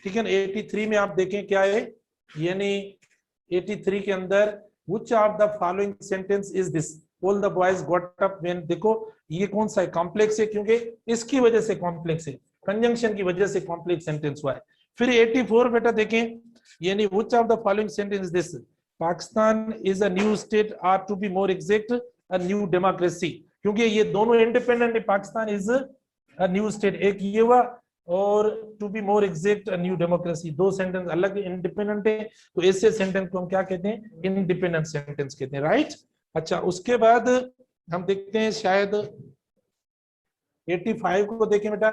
ठीक है ना, 83 में आप देखें क्या है, यानी 83 के अंदर which of the following sentence is this, all the boys got up when, देखो ये कौन सा है, कॉम्प्लेक्स है क्योंकि इसकी वजह से कॉम्प्लेक्स है, कंजंक्शन की वजह से कॉम्प्लेक्स सेंटेंस हुआ है। फिर 84 बेटा देखें, यानी which of the following sentence is this, Pakistan is a new state or to be more exact a new democracy, क्योंकि ये दोनों इंडिपेंडेंट है, Pakistan is a new state, एक ये हुआ और to be more exact new democracy, दो सेंटेंस अलग इंडिपेंडेंट है, तो ऐसे सेंटेंस को हम क्या कहते हैं, इंडिपेंडेंट सेंटेंस कहते हैं, राइट। अच्छा उसके बाद हम देखते हैं शायद 85 को देखें बेटा,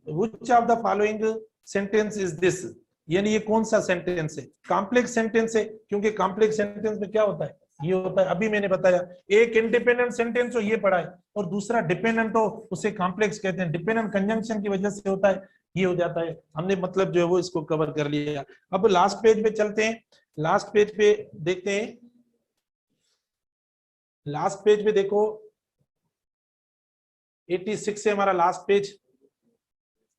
which of the following sentence is this, यानी ये कौन सा सेंटेंस है, कॉम्प्लेक्स सेंटेंस है, क्योंकि कॉम्प्लेक्स सेंटेंस में क्या होता है, ये होता है, अभी मैंने बताया, एक इंडिपेंडेंट सेंटेंस हो ये पढ़ा है और दूसरा डिपेंडेंट हो उसे कॉम्प्लेक्स कहते हैं, डिपेंडेंट कंजंक्शन की वजह से होता है, ये हो जाता है, हमने मतलब जो है वो इसको कवर कर लिया। अब लास्ट पेज पे चलते हैं, लास्ट पेज पे देखते हैं, लास्ट पेज पे देखो 86 से हमारा last page,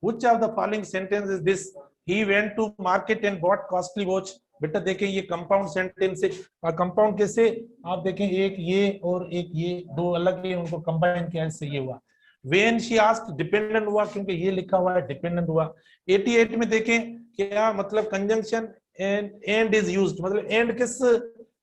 which of the following sentence is this, he went to market and bought costly watch, बेटा देखें ये कंपाउंड सेंटेंस है, और कंपाउंड कैसे, आप देखें एक ये और एक ये दो अलग है, उनको कंबाइन किया इससे ये हुआ। when she asked डिपेंडेंट हुआ क्योंकि ये लिखा हुआ है डिपेंडेंट हुआ। 88 में देखें क्या मतलब कंजंक्शन एंड इज यूज्ड, मतलब एंड किस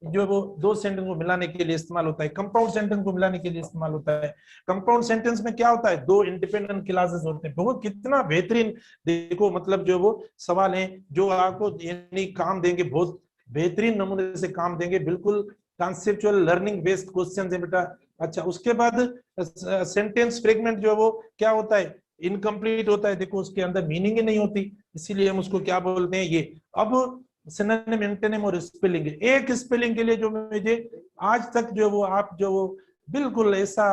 जो वो दो सेंटेंस को मिलाने के लिए इस्तेमाल होता है, कंपाउंड सेंटेंस को मिलाने के लिए इस्तेमाल होता है। कंपाउंड सेंटेंस में क्या होता है, दो इंडिपेंडेंट क्लासेस होते हैं, बहुत कितना बेहतरीन देखो, मतलब जो वो सवाल हैं जो आपको यानी काम देंगे, बहुत बेहतरीन नमूने से काम देंगे, बिल्कुल कॉन्सेप्चुअल लर्निंग बेस्ड क्वेश्चन है बेटा। अच्छा उसके बाद सेंटेंस फ्रेगमेंट जो है वो क्या होता है, इनकम्प्लीट होता है, देखो उसके अंदर मीनिंग ही नहीं होती, इसीलिए हम उसको क्या बोलते हैं ये। अब सिनोनिम एंटोनिम और स्पेलिंग, एक स्पेलिंग के लिए जो मुझे आज तक जो वो आप जो वो बिल्कुल ऐसा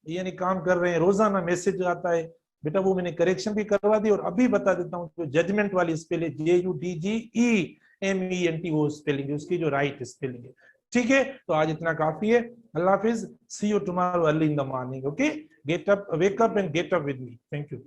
यानी काम कर रहे हैं, रोजाना मैसेज आता है बेटा, वो मैंने करेक्शन भी करवा दी और अभी बता देता हूँ, जो जजमेंट वाली स्पेलिंग JUDGEMENT वो स्पेलिंग है, उसकी जो राइट स्पेलिंग है, ठीक है। तो आज इतना काफी है, अल्लाह हाफिज, see you tomorrow early in the morning, okay, get up, wake up and get up with me, thank you.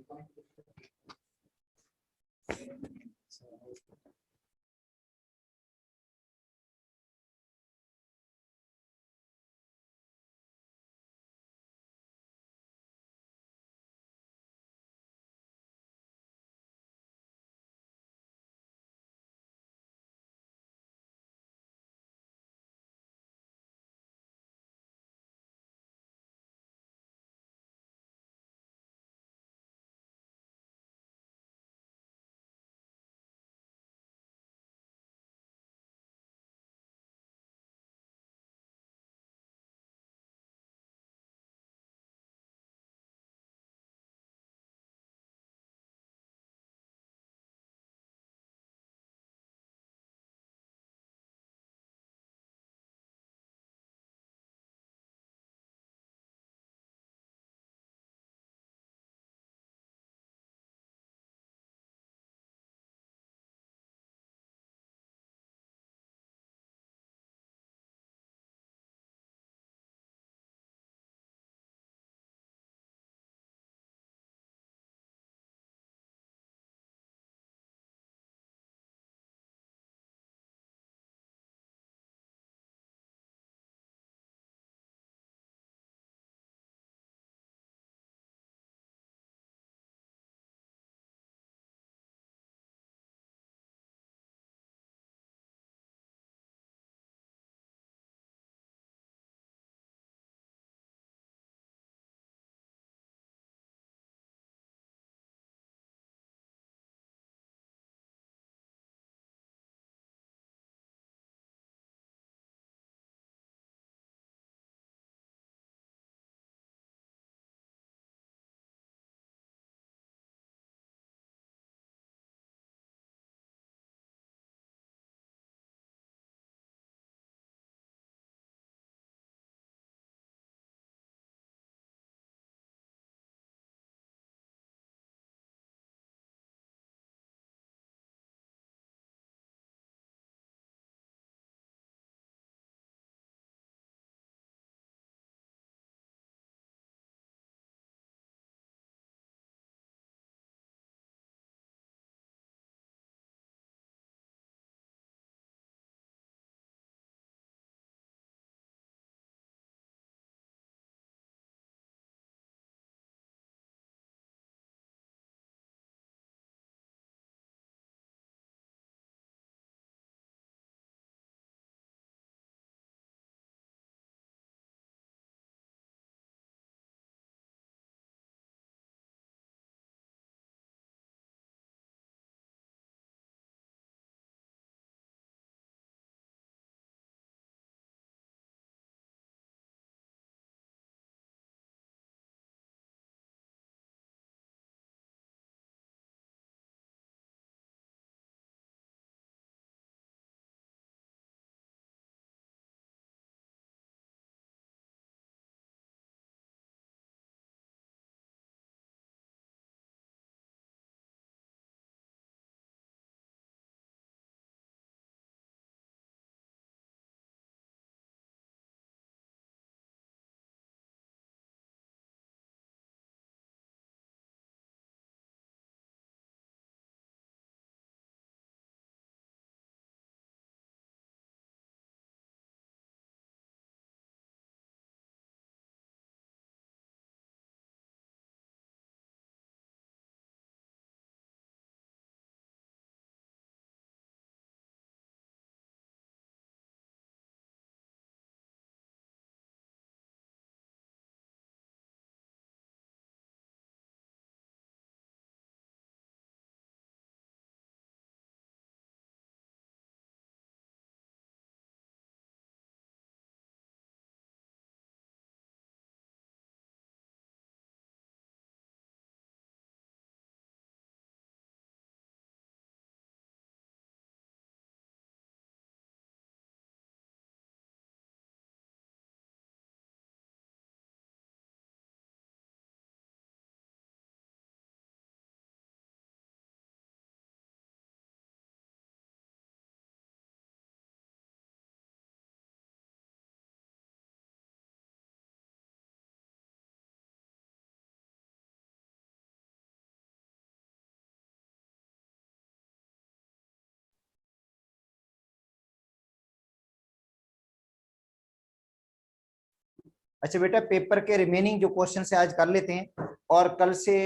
अच्छा बेटा, पेपर के रिमेनिंग जो क्वेश्चन से आज कर लेते हैं, और कल से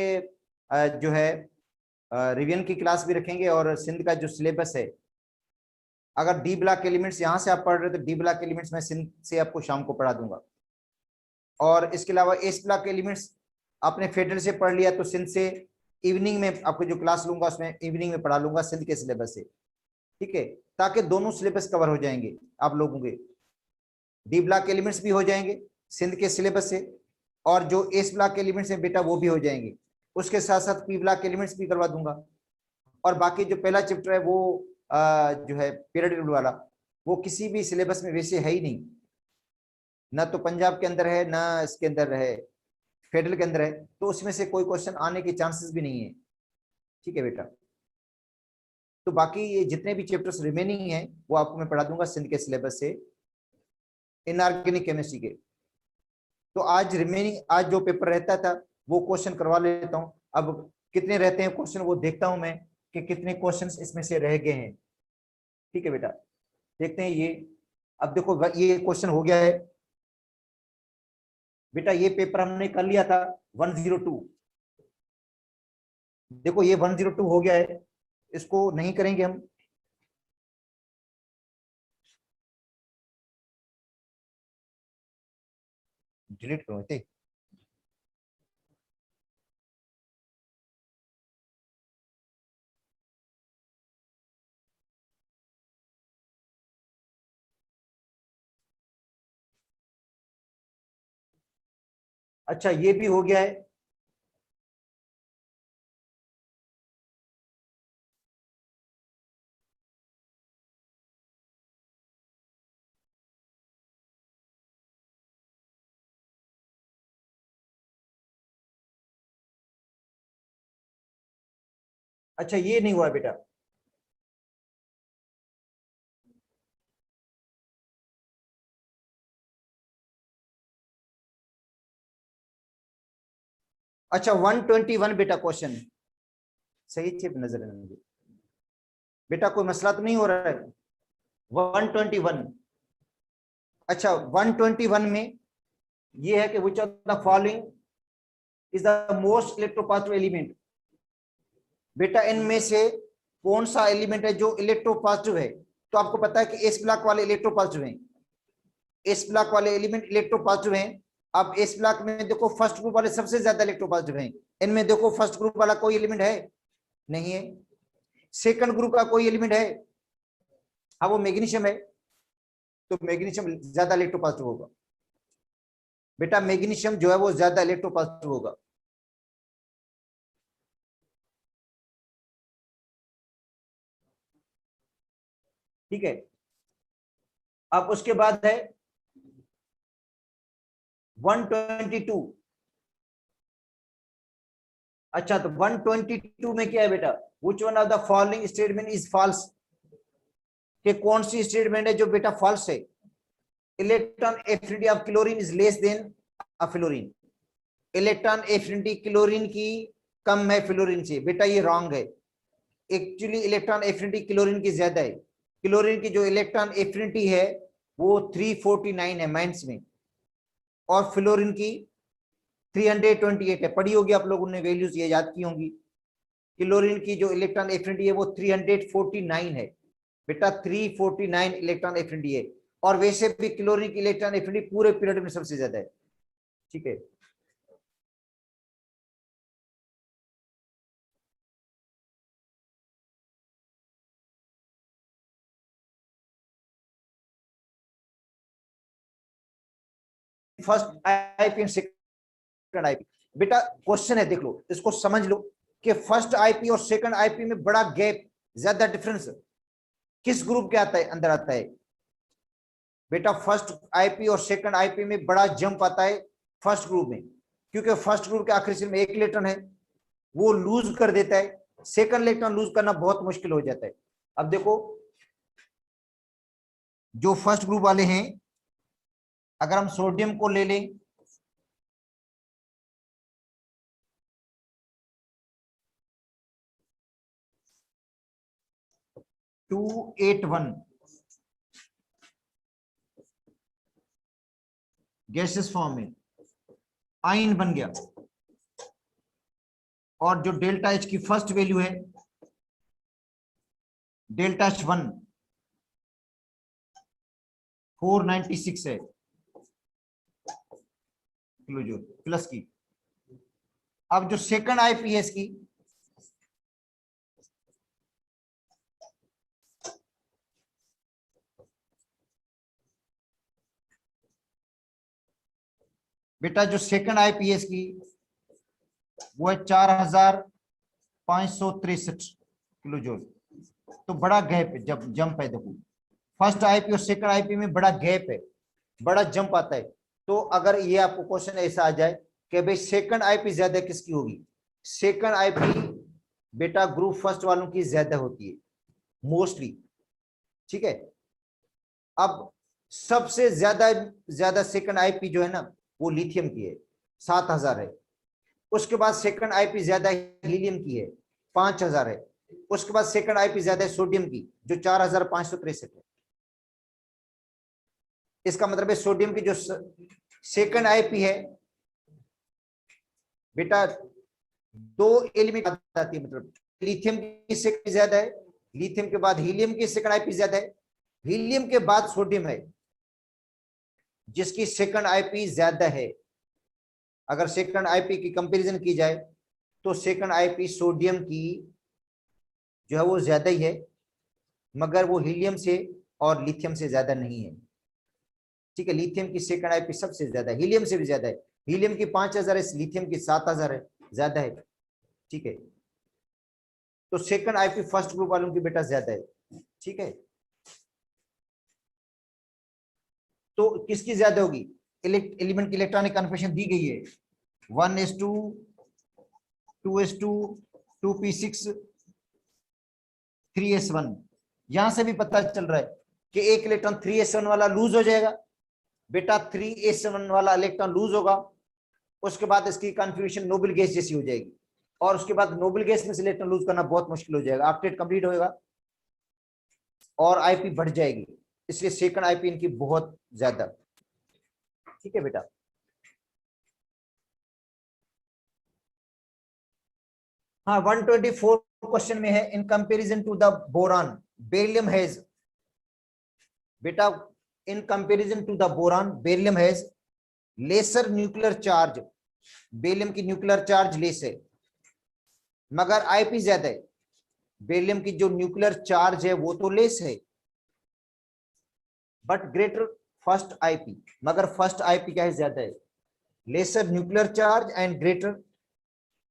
जो है रिवीजन की क्लास भी रखेंगे, और सिंध का जो सिलेबस है, अगर डी ब्लॉक एलिमेंट्स यहाँ से आप पढ़ रहे हो तो डी ब्लॉक एलिमेंट्स मैं सिंध से आपको शाम को पढ़ा दूंगा। और इसके अलावा एस ब्लॉक एलिमेंट्स आपने फेडरल से पढ़ लिया तो सिंध से इवनिंग में आपको जो क्लास लूंगा उसमें इवनिंग में पढ़ा लूंगा सिंध के सिलेबस से, ठीक है, ताकि दोनों सिलेबस कवर हो जाएंगे आप लोगों के, डी ब्लॉक एलिमेंट्स भी हो जाएंगे सिंध के सिलेबस से, और जो एस ब्लॉक एलिमेंट्स हैं बेटा वो भी हो जाएंगे, उसके साथ साथ पी ब्लॉक एलिमेंट्स भी करवा दूंगा। और बाकी जो पहला चैप्टर है वो जो है पीरियड वाला, वो किसी भी सिलेबस में वैसे है ही नहीं, ना तो पंजाब के अंदर है ना इसके अंदर है, फेडरल के अंदर है, तो उसमें से कोई क्वेश्चन आने के चांसेस भी नहीं है, ठीक है बेटा। तो बाकी ये जितने भी चैप्टर्स रिमेनिंग हैं वो आपको मैं पढ़ा दूंगा सिंध के सिलेबस से, इनऑर्गेनिक केमिस्ट्री के। तो आज रिमेनिंग, आज जो पेपर रहता था वो क्वेश्चन करवा लेता हूं। अब कितने रहते हैं क्वेश्चन वो देखता हूं मैं कि कितने क्वेश्चंस इसमें से रह गए हैं, ठीक है बेटा, देखते हैं ये। अब देखो ये क्वेश्चन हो गया है बेटा, ये पेपर हमने कर लिया था 102, देखो ये 102 हो गया है, इसको नहीं करेंगे हम, डिलीट करो थे। अच्छा ये भी हो गया है, अच्छा ये नहीं हुआ बेटा, अच्छा 121 बेटा क्वेश्चन सही चिप नजर है मुझे बेटा, कोई मसला तो नहीं हो रहा है? 121, अच्छा 121 में ये है कि which of the following is the most electropositive element, बेटा इनमें से कौन सा एलिमेंट है जो इलेक्ट्रोपॉजिटिव है? तो आपको पता है कि एस ब्लॉक वाले इलेक्ट्रोपॉजिटिव हैं, एस ब्लॉक वाले एलिमेंट इलेक्ट्रोपॉजिटिव हैं। अब एस ब्लॉक में देखो फर्स्ट ग्रुप वाले सबसे ज्यादा इलेक्ट्रोपॉजिटिव हैं, इनमें देखो फर्स्ट ग्रुप वाला कोई एलिमेंट है नहीं है, सेकंड ग्रुप का कोई एलिमेंट है, हाँ वो मैग्नीशियम है, तो मैग्नीशियम ज्यादा इलेक्ट्रोपॉजिटिव होगा बेटा, मैग्नीशियम जो है वो ज्यादा इलेक्ट्रोपॉजिटिव होगा। ठीक है, अब उसके बाद है 122, अच्छा तो 122 में क्या है बेटा, which one of the following statement is false, कि कौन सी स्टेटमेंट है जो बेटा फॉल्स है? Electron affinity of chlorine is less than fluorine, electron affinity chlorine की कम है फ्लोरीन से, बेटा ये रॉन्ग है, एक्चुअली इलेक्ट्रॉन एफिनिटी क्लोरीन की ज्यादा है, क्लोरीन की जो इलेक्ट्रॉन एफिनिटी है वो 349 है माइनस में, और फ्लोरीन की 328 है, पढ़ी होगी आप लोगों ने वैल्यूज ये याद की होंगी, क्लोरीन की जो इलेक्ट्रॉन एफिनिटी है वो 349 है बेटा, 349 इलेक्ट्रॉन एफिनिटी है, और वैसे भी क्लोरीन की इलेक्ट्रॉन एफिनिटी पूरे पीरियड में सबसे ज्यादा है, ठीक है। First IP and second IP, बेटा क्वेश्चन है देख लो, इसको समझ लो कि फर्स्ट आईपी और सेकंड आईपी में बड़ा गैप, ज्यादा डिफरेंस किस ग्रुप के आता है, अंदर आता है बेटा, फर्स्ट आईपी और सेकंड आईपी में बड़ा जंप आता है फर्स्ट ग्रुप में, क्योंकि फर्स्ट ग्रुप के आखिरी सेल में एक इलेक्ट्रॉन है वो लूज कर देता है, सेकंड इलेक्ट्रॉन लूज करना बहुत मुश्किल हो जाता है। अब देखो जो फर्स्ट ग्रुप वाले हैं, अगर हम सोडियम को ले लें, टू 8 1, गैसेस फॉर्म में, आयन बन गया, और जो डेल्टा एच की फर्स्ट वैल्यू है डेल्टा एच 1 496 है किलो जूल प्लस की। अब जो सेकंड आईपी है इसकी, बेटा जो सेकंड आईपी है इसकी वो है 4563 किलो जूल। तो बड़ा गैप है, जब जंप है, देखो फर्स्ट आईपी और सेकंड आईपी में बड़ा गैप है, बड़ा जंप आता है। तो अगर ये आपको क्वेश्चन ऐसा आ जाए कि भाई सेकंड आईपी ज्यादा किसकी होगी, सेकंड आईपी बेटा ग्रुप फर्स्ट वालों की ज्यादा होती है मोस्टली, ठीक है। अब सबसे ज्यादा सेकंड आईपी जो है ना वो लिथियम की है, 7000 है। उसके बाद सेकंड आईपी ज्यादा हीलियम की है, 5000 है। उसके बाद सेकंड आईपी ज्यादा है सोडियम की, जो 4563 है। इसका मतलब है सोडियम की जो सेकंड आईपी है बेटा, दो एलिमेंट आती है, मतलब लिथियम की सेकंड ज्यादा है, लिथियम के बाद हीलियम की सेकंड आईपी ज्यादा है, हीलियम के बाद सोडियम है जिसकी सेकंड आईपी ज्यादा है। अगर सेकंड आईपी की कंपैरिजन की जाए तो सेकंड आईपी सोडियम की जो है वो ज्यादा ही है, मगर वो हीलियम से और लिथियम से ज्यादा नहीं है, ठीक है। लिथियम की सेकंड आईपी सबसे ज्यादा है, हीलियम से भी ज्यादा है। हीलियम की 5000 है, लिथियम की 7000 है, ज्यादा है, ठीक है। तो सेकंड आईपी फर्स्ट ग्रुप वालों की बेटा ज्यादा है, ठीक है। तो किसकी ज्यादा होगी, एलिमेंट की इलेक्ट्रॉनिक कन्फर्मेशन दी गई है 1s2 2s2 2p6 3s1। यहां से भी पता चल रहा है कि एक इलेक्ट्रॉन 3s1 वाला लूज हो जाएगा बेटा, 3s1 वाला इलेक्ट्रॉन लूज होगा। उसके बाद इसकी कॉन्फ़िगरेशन नोबल गैस जैसी हो जाएगी, और उसके बाद नोबल गैस में से इलेक्ट्रॉन लूज करना बहुत मुश्किल हो जाएगा, ऑक्टेट कंप्लीट होएगा और आईपी बढ़ जाएगी। इसलिए सेकंड आईपी इनकी बहुत ज्यादा, ठीक है बेटा। हाँ 124 क्वेश्चन में है, in comparison to the boron beryllium has, बेटा in comparison to the boron beryllium has lesser nuclear charge. Beryllium की न्यूक्लियर चार्ज लेस है मगर आईपी ज्यादा है। बेरिलियम की जो न्यूक्लियर चार्ज है वो तो लेस है बट ग्रेटर फर्स्ट आईपी, मगर फर्स्ट आईपी क्या है, ज्यादा है। Lesser nuclear charge and greater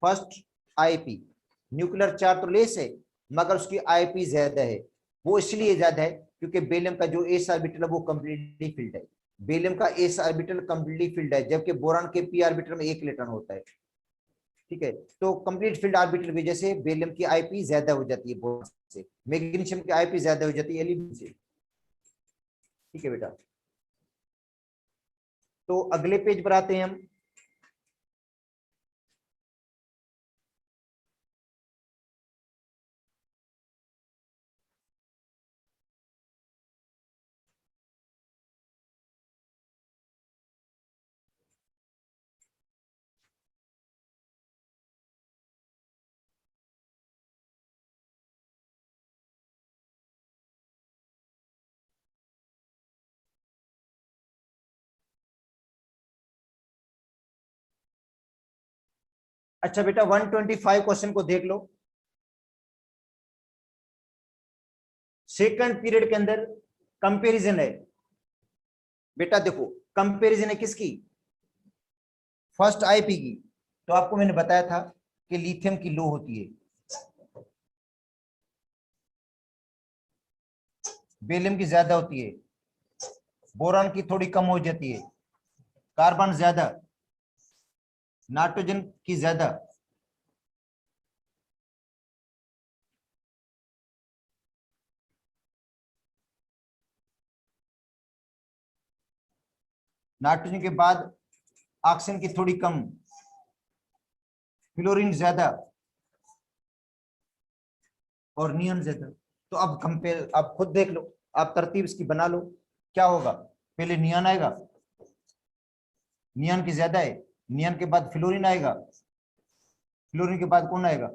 first IP. Nuclear charge तो लेस है मगर उसकी आईपी ज्यादा है। वो इसलिए ज्यादा है क्योंकि बेरिलियम का जो एस ऑर्बिटल है वो कंप्लीटली फिल्ड है। बेरिलियम का एस ऑर्बिटल कंप्लीटली फिल्ड है, जबकि बोरान के पी ऑर्बिटल में एक इलेक्ट्रॉन होता है, ठीक है। तो कंप्लीट फील्ड ऑर्बिटल की वजह से बेरिलियम की आईपी ज्यादा हो जाती है बोरान से, मैग्नीशियम की आईपी ज्यादा हो जाती है एल्यूमिनियम से, ठीक है बेटा। तो अगले पेज पर आते हैं हम। अच्छा बेटा 125 क्वेश्चन को देख लो। सेकंड पीरियड के अंदर कंपैरिजन है बेटा, देखो कंपैरिजन है किसकी, फर्स्ट आईपी की। तो आपको मैंने बताया था कि लिथियम की लो होती है, बेरिलियम की ज्यादा होती है, बोरान की थोड़ी कम हो जाती है, कार्बन ज्यादा, नाइट्रोजन की ज्यादा, नाइट्रोजन के बाद ऑक्सीजन की थोड़ी कम, फ्लोरीन ज्यादा और नियन ज्यादा। तो अब कंपेयर, आप खुद देख लो, आप तरतीब इसकी बना लो, क्या होगा, पहले नियन आएगा, नियॉन की ज्यादा है, नियॉन के बाद फ्लोरीन आएगा, फ्लोरीन के बाद कौन आएगा,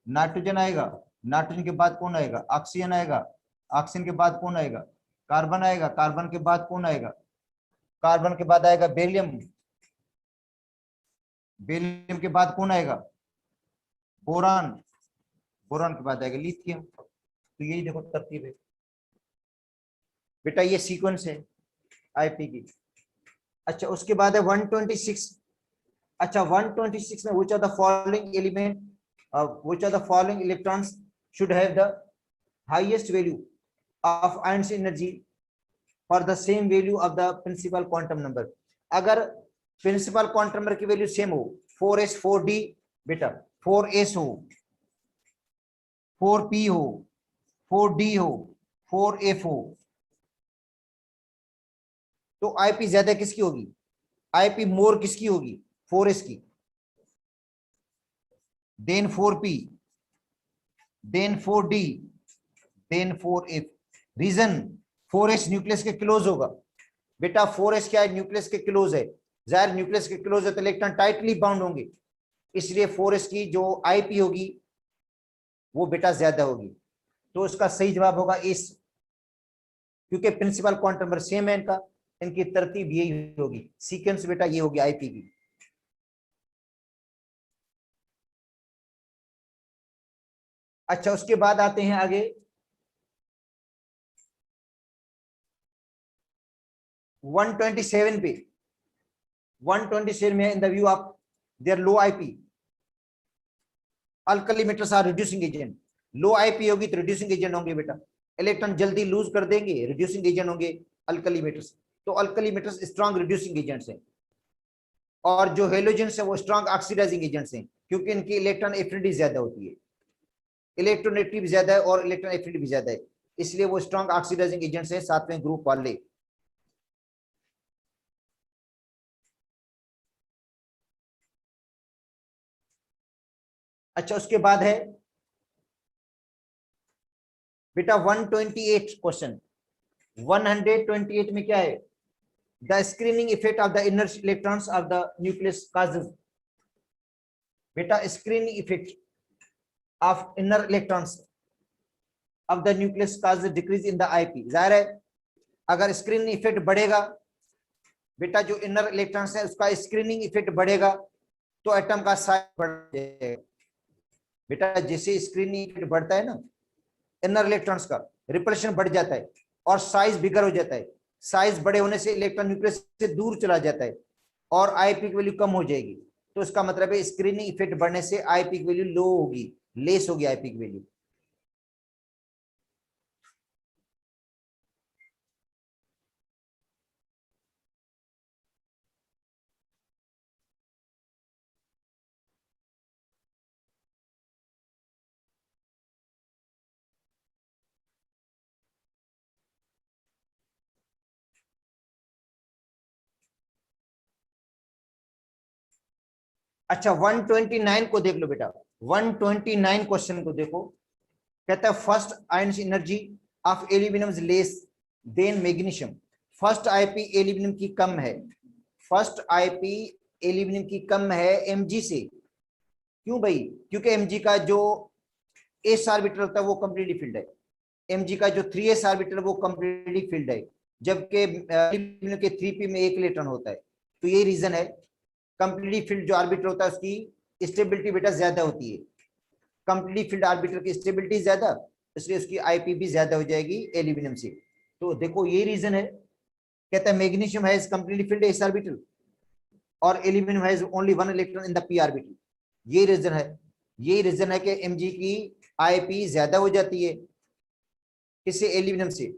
नाइट्रोजन आएगा, नाइट्रोजन के बाद कौन आएगा, ऑक्सीजन आएगा, ऑक्सीजन के बाद कौन आएगा, कार्बन आएगा, कार्बन के बाद कौन आएगा, कार्बन के बाद आएगा बेरिलियम, बेरिलियम के बाद कौन आएगा, बोरान, बोरान के बाद आएगा लिथियम। तो यही देखो तरतीब है बेटा, ये सीक्वेंस है आईपी की। अच्छा उसके बाद है 126। अच्छा 126 में which of the following element which of the following electrons should have the highest value of Einstein energy for the same value of the principal quantum number। अगर प्रिंसिपल क्वांटम नंबर की value same हो, 4s 4d बेटा, 4s हो, 4p हो, 4d हो, 4f हो, तो IP ज्यादा किसकी होगी, आईपी मोर किसकी होगी, 4s की, then 4p, then 4d, then 4f। Reason 4s nucleus के क्लोज होगा बेटा, 4s क्या है, न्यूक्लियस के क्लोज है, जाहिर न्यूक्लियस के क्लोज है तो इलेक्ट्रॉन टाइटली बाउंड होंगे, इसलिए 4s की जो आईपी होगी वो बेटा ज्यादा होगी। तो इसका सही जवाब होगा एस, क्योंकि प्रिंसिपल क्वांटम नंबर सेम है इनका, इनकी तरतीब यही होगी, सीक्वेंस बेटा ये होगी आईपी की। अच्छा उसके बाद आते हैं आगे 127 पे। 127 में in the view of their low IP alkali metals are reducing agent. Low IP होगी तो रिड्यूसिंग एजेंट होंगे बेटा, इलेक्ट्रॉन जल्दी लूज कर देंगे, रिड्यूसिंग एजेंट होंगे अल्कली मेटल्स। तो alkali metals strong reducing agents हैं, और जो हेलोजेंस है वो स्ट्रॉन्ग ऑक्सीडाइजिंग एजेंट्स हैं, क्योंकि इनकी इलेक्ट्रॉन एफिनिटी ज्यादा होती है, इलेक्ट्रोनेगेटिव ज्यादा है और इलेक्ट्रॉन एफिनिटी भी ज्यादा है, इसलिए वो स्ट्रॉन्ग ऑक्सीडाइजिंग एजेंट्स हैं सातवें ग्रुप वाले। अच्छा उसके बाद है बेटा 128 क्वेश्चन। 128 में क्या है, the screening effect of the inner electrons of the nucleus causes. बेटा screening effect of inner electrons of the nucleus causes decrease in the IP. जाहिर है अगर स्क्रीनिंग इफेक्ट बढ़ेगा बेटा, जो इनर इलेक्ट्रॉन्स है उसका स्क्रीनिंग इफेक्ट बढ़ेगा तो एटम का साइज बढ़ जाएगा बेटा। जैसे स्क्रीनिंग इफेक्ट बढ़ता है ना, इनर इलेक्ट्रॉन्स का रिपल्शन बढ़ जाता है और साइज बिगर हो जाता है, साइज बड़े होने से इलेक्ट्रॉन न्यूक्लियस से दूर चला जाता है और आईपी की वैल्यू कम हो जाएगी। तो इसका मतलब है स्क्रीनिंग इफेक्ट बढ़ने से आईपी की वैल्यू लो होगी, लेस होगी आईपी की वैल्यू। अच्छा 129 को देख लो बेटा, 129 क्वेश्चन को देखो। कहता है first ionic energy of aluminium is less then magnesium. First IP aluminium की कम है, फर्स्ट आईपी एल्यूमिनियम की कम है एमजी से। क्यों भाई, क्योंकि एमजी का जो एस ऑर्बिटल होता है वो कंप्लीटली फिल्ड है, एमजी का जो 3s ऑर्बिटल वो कंप्लीटली फिल्ड है, जबकि एल्यूमिनियम के 3p में एक इलेक्ट्रॉन होता है। तो ये रीजन है, कंप्लीटली फिल्ड जो ऑर्बिटल होता है उसकी स्टेबिलिटी बेटा ज्यादा होती है, कंप्लीटली फिल्ड ऑर्बिटल की स्टेबिलिटी ज्यादा, इसलिए उसकी आईपी भी ज्यादा हो जाएगी एल्यूमिनियम से। तो देखो ये रीजन है। कहता है magnesium has completely filled s orbital और aluminium has only one electron in the p orbital. ये रीजन है, ये रीजन है कि एमजी की आईपी ज्यादा हो जाती है किससे, एल्यूमिनियम से।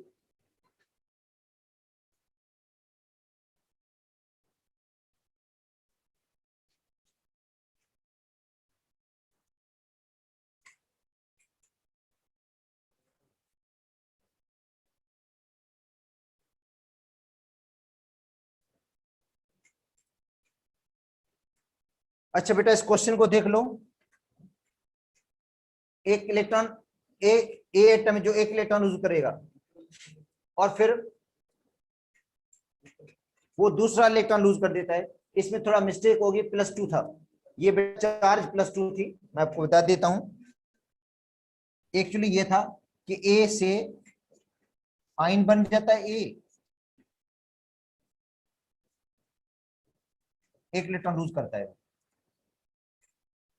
अच्छा बेटा इस क्वेश्चन को देख लो। एक इलेक्ट्रॉन ए एटम में जो एक इलेक्ट्रॉन लूज करेगा और फिर वो दूसरा इलेक्ट्रॉन लूज कर देता है, इसमें थोड़ा मिस्टेक होगी, +2 था, ये चार्ज +2 थी। मैं आपको बता देता हूं, एक्चुअली ये था कि ए से आयन बन जाता है, ए एक इलेक्ट्रॉन लूज करता है,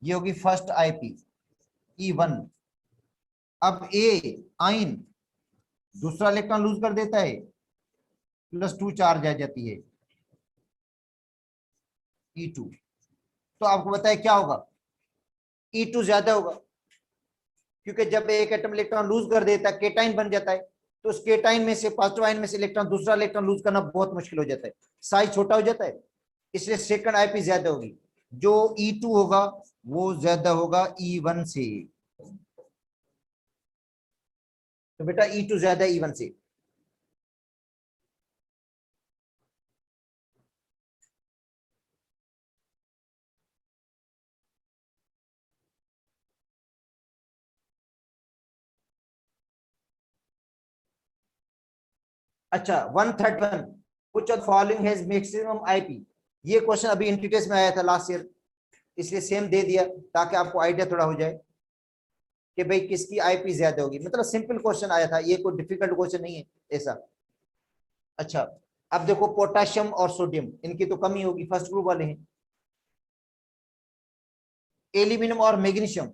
ये होगी फर्स्ट आईपी E1। अब ए आयन दूसरा इलेक्ट्रॉन लूज कर देता है, +2 चार्ज आ जाती है E2। तो आपको बताया क्या होगा, E2 ज्यादा होगा, क्योंकि जब एक एटम इलेक्ट्रॉन लूज कर देता है केटाइन बन जाता है, तो उस केटाइन में से पॉजिटिव आयन में से इलेक्ट्रॉन दूसरा इलेक्ट्रॉन लूज करना बहुत मुश्किल हो जाता है, साइज छोटा हो जाता है, इसलिए सेकंड आईपी ज्यादा होगी, जो E2 होगा वो ज्यादा होगा E1 से। तो बेटा E2 ज्यादा E1 से। अच्छा 131, which of following has maximum IP, ये क्वेश्चन अभी इंटीटेस में आया था लास्ट ईयर, इसलिए सेम दे दिया ताकि आपको आइडिया थोड़ा हो जाए कि भाई किसकी आईपी ज्यादा होगी, मतलब सिंपल क्वेश्चन आया था, ये कोई डिफिकल्ट क्वेश्चन नहीं है ऐसा। अच्छा अब देखो पोटेशियम और सोडियम, इनकी तो कमी होगी, फर्स्ट ग्रुप वाले हैं। एल्यूमिनियम और मैग्नीशियम,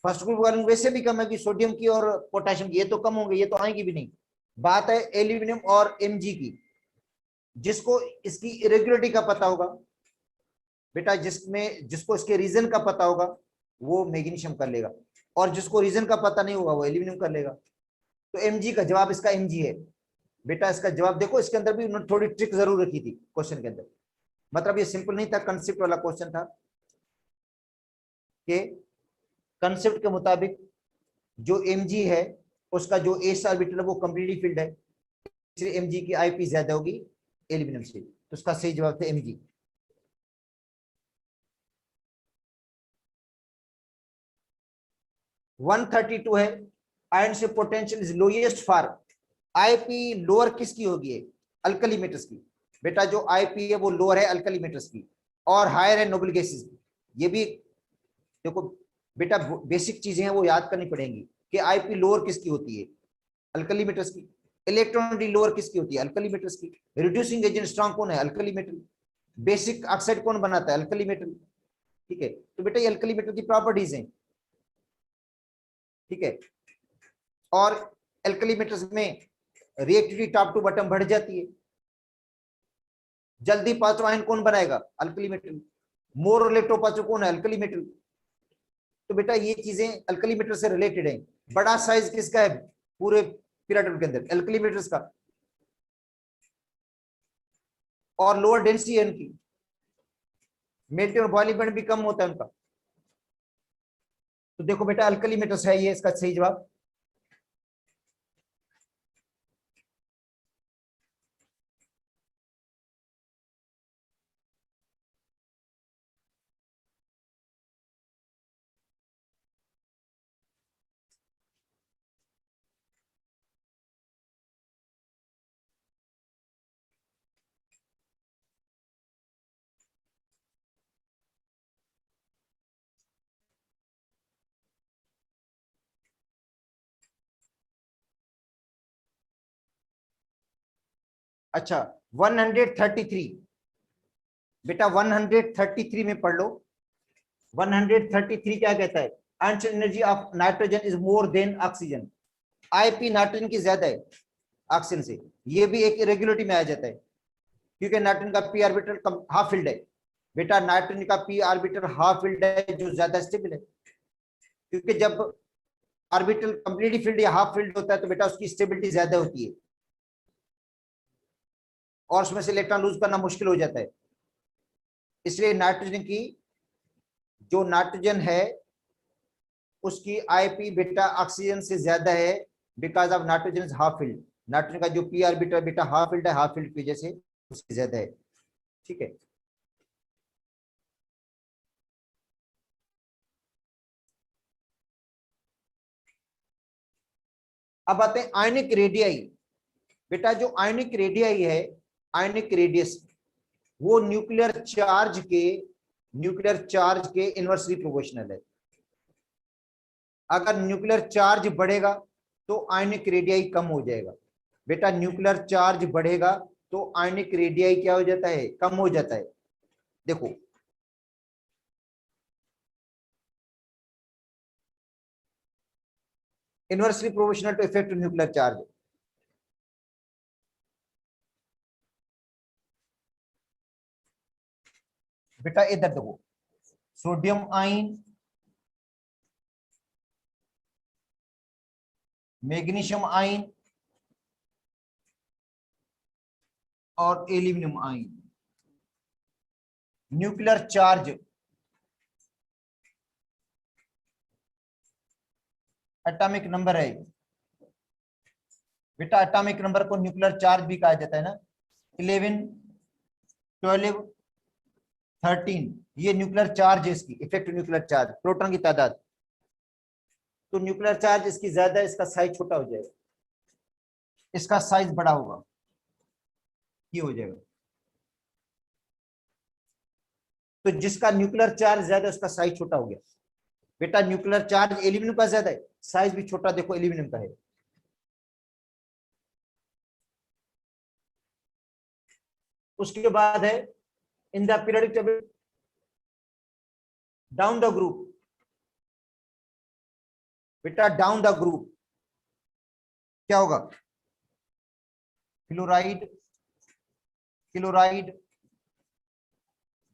फर्स्ट ग्रुप वाले वैसे भी कम है कि सोडियम की और पोटेशियम की, ये तो कम होंगे, ये तो आएंगी भी नहीं। बात है एल्यूमिनियम और Mg की, जिसको इसकी इरेगुलरिटी का पता होगा बेटा, जिसको इसके रीजन का पता होगा वो मैग्नीशियम कर लेगा, और जिसको रीजन का पता नहीं होगा वो एल्यूमिनियम कर लेगा। तो Mg का जवाब, इसका Mg है बेटा, इसका जवाब देखो, इसके अंदर भी उन्होंने थोड़ी ट्रिक जरूर रखी थी क्वेश्चन के अंदर, मतलब ये सिंपल नहीं था, कंसेप्ट वाला क्वेश्चन था कि कंसेप्ट के मुताबिक जो Mg है उसका जो एस ऑर्बिटल है वो कंप्लीटली फील्ड है, इसलिए Mg की आईपी ज्यादा होगी एल्यूमिनियम से, तो उसका सही जवाब था Mg। वन 132 है, आयरन से potential is lowest for, IP lower किसकी होगी, अल्कली मेटल्स की, बेटा जो आईपी है वो लोअर है अल्कली मेटल्स की, और हायर है नोबल गैसेस की। ये भी देखो बेटा, बेसिक चीजें हैं वो याद करनी पड़ेंगी कि आईपी लोअर किसकी होती है, अल्कली मेटल्स की। इलेक्ट्रॉन लोअर किसकी होती है, अल्कली मेटल्स की। रिड्यूसिंग एजेंट स्ट्रॉन्ग कौन है, अल्कली मेटल। बेसिक ऑक्साइड कौन बनाता है, अल्कली मेटल। ठीक है, तो बेटा ये अल्कली मेटल की प्रॉपर्टीज हैं, ठीक है। और अल्कली मेटल्स में रिएक्टिविटी टॉप टू बॉटम बढ़ जाती है, जल्दी पॉजिटिव आयन कौन बनाएगा, अल्कली मेटल। मोर इलेक्ट्रोपॉजिटिव कौन है, अल्कली मेटल। तो बेटा ये चीजें अल्कली मेटल से रिलेटेड है। बड़ा साइज किसका है पूरे पीरियड के अंदर, अल्कली मेटल्स का, और लोअर डेंसिटी है इनकी, मेल्टिंग और बॉइलिंग पॉइंट भी कम होता है उनका। तो देखो बेटा अल्कली मेटल्स है ये इसका सही जवाब। अच्छा 133 बेटा, 133 में पढ़ लो। 133 क्या कहता है, answer energy of nitrogen is more than oxygen, IP nitrogen की ज्यादा है ऑक्सीजन से। ये भी एक इरेगुलरिटी में आ जाता है, क्योंकि नाइट्रोजन का पी ऑर्बिटल हाफ फील्ड है बेटा, नाइट्रोजन का पी ऑर्बिटल हाफ फील्ड है जो ज्यादा स्टेबल है, क्योंकि जब ऑर्बिटल कंप्लीटली फील्ड या हाफ फील्ड होता है तो बेटा उसकी स्टेबिलिटी ज्यादा होती है, और उसमें से इलेक्ट्रॉन लूज करना मुश्किल हो जाता है। इसलिए नाइट्रोजन की, जो नाइट्रोजन है उसकी आईपी बेटा ऑक्सीजन से ज्यादा है, because of nitrogen is half field. Nitrogen का जो पी ऑर्बिटल बेटा हाफ फील्ड है, हाफ फील्ड की वजह से उससे ज्यादा है, ठीक है। अब आते हैं आयनिक रेडियाई। बेटा जो आयनिक रेडियाई है, आयनिक रेडियस, वो न्यूक्लियर चार्ज के इनवर्सली प्रोपोर्शनल है। अगर न्यूक्लियर चार्ज बढ़ेगा तो आयनिक रेडियाई कम हो जाएगा। बेटा न्यूक्लियर चार्ज बढ़ेगा तो आयनिक रेडियाई क्या हो जाता है, कम हो जाता है। देखो inversely proportional to effect nuclear charge. बेटा इधर देखो, सोडियम आयन, मैग्नीशियम आयन और aluminium ion, nuclear charge atomic number है। बेटा एटॉमिक नंबर को न्यूक्लियर चार्ज भी कहा जाता है ना, 11, 12, 13, ये न्यूक्लियर चार्ज है इसकी, इफेक्टिव न्यूक्लियर चार्ज, प्रोटॉन की तादाद। तो न्यूक्लियर चार्ज इसकी ज्यादा, इसका साइज छोटा हो जाएगा, इसका साइज बड़ा होगा, ये हो जाएगा। तो जिसका न्यूक्लियर चार्ज ज्यादा उसका साइज छोटा हो गया। बेटा न्यूक्लियर चार्ज एल्यूमिनियम का ज्यादा है, साइज भी छोटा, देखो एल्यूमिनियम का है। उसके बाद है in the periodic table down the group. बेटा डाउन द ग्रुप क्या होगा, fluoride, chloride,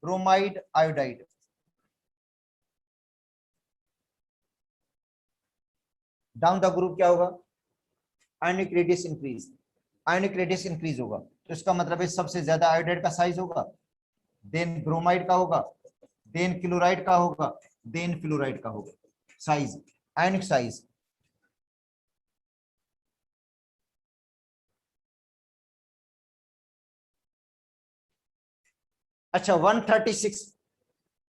bromide, iodide. Down the group क्या होगा, ionic radius increase, ionic radius increase होगा। तो इसका मतलब है सबसे ज्यादा आयोडाइड का साइज होगा, देन ब्रोमाइड का होगा, देन क्लोराइड का होगा, देन फ्लोराइड का होगा साइज, आयनिक साइज। अच्छा 136,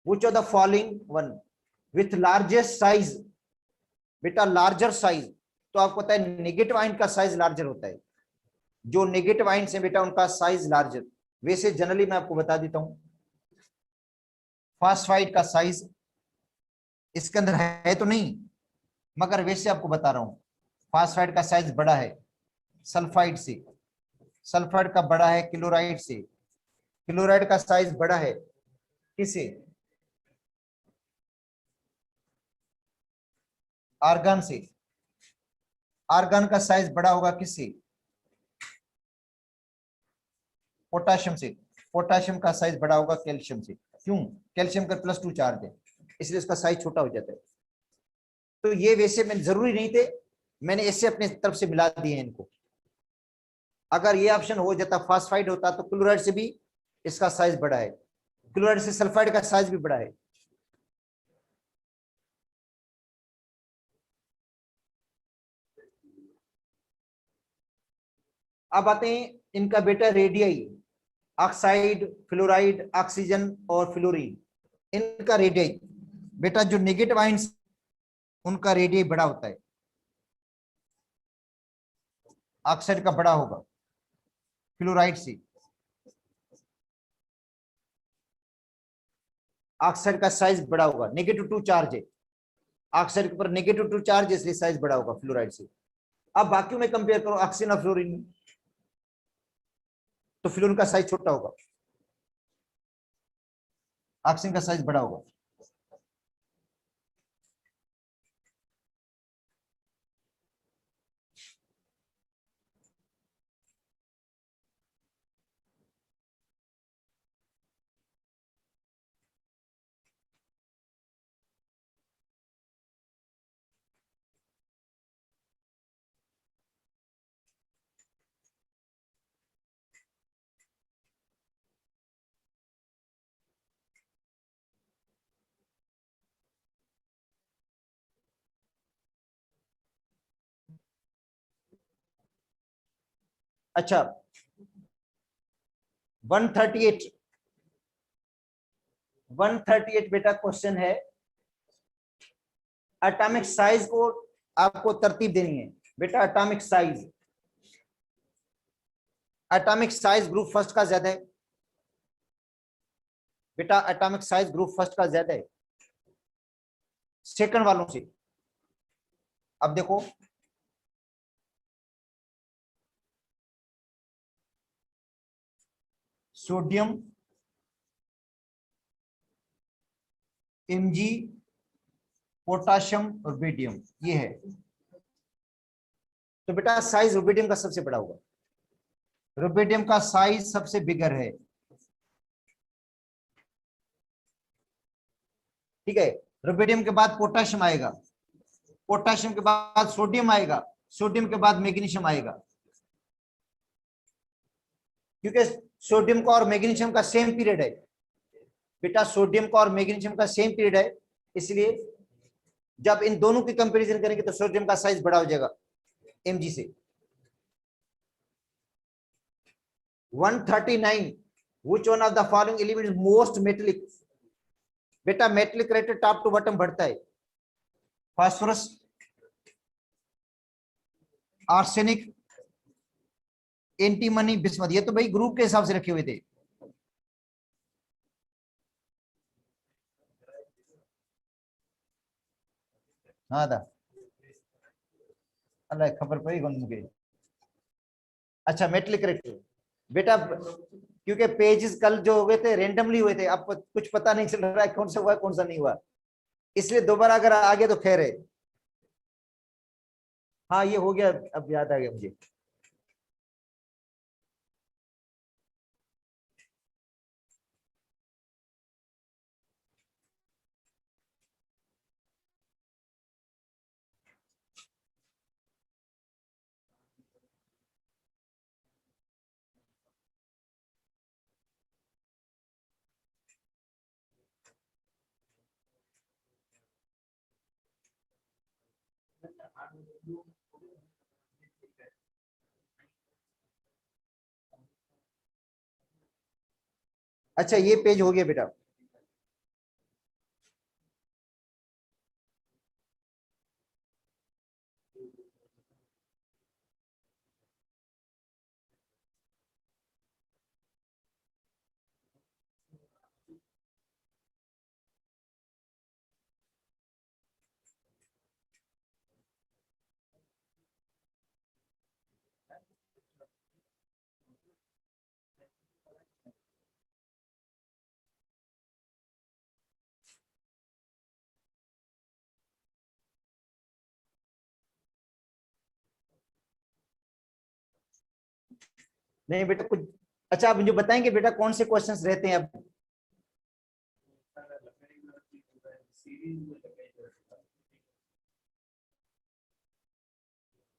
which of the following one with largest size। बेटा लार्जर साइज, तो आपको पता है नेगेटिव आयन का साइज लार्जर होता है, जो नेगेटिव आयन से बेटा उनका साइज लार्जर। वैसे जनरली मैं आपको बता देता हूं, फास्फाइड का साइज इसके अंदर है तो नहीं, मगर वैसे आपको बता रहा हूं, फास्फाइड का साइज बड़ा है सल्फाइड से, सल्फाइड का बड़ा है क्लोराइड से, क्लोराइड का साइज बड़ा है किसे, आर्गन से, आर्गन का साइज बड़ा होगा किससे, पोटाशियम से, पोटाशियम का साइज बड़ा होगा कैल्शियम से। क्यों, कैल्शियम का +2 चार्ज है, इसलिए उसका साइज छोटा हो जाता है। तो ये वैसे में जरूरी नहीं थे, मैंने इससे अपने तरफ से मिला दिए हैं इनको। अगर ये ऑप्शन हो जाता फास्फाइड होता तो क्लोराइड से भी इसका साइज बड़ा है, क्लोराइड से सल्फाइड का साइज भी बड़ा है। अब आते हैं इनका बेटा रेडियाई, ऑक्साइड, फ्लोराइड, ऑक्सीजन और फ्लोरीन, इनका रेडियाई। बेटा जो नेगेटिव आयंस उनका रेडियाई बड़ा होता है, ऑक्साइड का बड़ा होगा फ्लोराइड से, ऑक्साइड का साइज बड़ा होगा, -2 चार्ज है ऑक्साइड के ऊपर, -2 चार्ज है इसलिए साइज बड़ा होगा फ्लोराइड से। अब बाकी में कंपेयर करो ऑक्सीजन और फ्लोरीन, तो फ्लोरीन का साइज छोटा होगा, ऑक्सीजन का साइज बड़ा होगा। अच्छा 138 बेटा क्वेश्चन है, एटॉमिक साइज को आपको तरतीब देनी है। बेटा atomic size, atomic size group first का ज्यादा है, बेटा एटॉमिक साइज ग्रुप फर्स्ट का ज्यादा है सेकंड वालों से। अब देखो सोडियम Mg, पोटाशियम और बेडियम ये है। तो बेटा साइज रुबिडियम का सबसे बड़ा होगा, रुबिडियम का साइज सबसे बिगर है, ठीक है। रुबिडियम के बाद पोटाशियम आएगा, पोटाशियम के बाद सोडियम आएगा, सोडियम के बाद मैग्नीशियम आएगा, क्योंकि सोडियम का और मैग्नीशियम का सेम पीरियड है बेटा, सोडियम का और मैग्नीशियम का सेम पीरियड है, इसलिए जब इन दोनों की कंपैरिजन करेंगे तो सोडियम का साइज बड़ा हो जाएगा Mg से। 139 which one of the following element is most metallic? बेटा metallic rate top to bottom बढ़ता है, फास्फोरस, आर्सेनिक, एंटीमनी, बिस्मथ। ये तो भाई ग्रुप के हिसाब से रखे हुए थे। हाँ दा अल्लाह खबर पड़ी कौन मुझे। अच्छा मेटलिक रेट बेटा, क्योंकि पेजेस कल जो हुए थे रेंडमली हुए थे, अब कुछ पता नहीं चल रहा है कौन सा हुआ कौन सा नहीं हुआ, इसलिए दोबारा अगर आ गया तो खैर है। हाँ ये हो गया, अब याद आ गया मुझे। अच्छा ये पेज हो गया बेटा। नहीं बेटा कुछ, अच्छा आप मुझे बताएंगे बेटा कौन से क्वेश्चंस रहते हैं अब?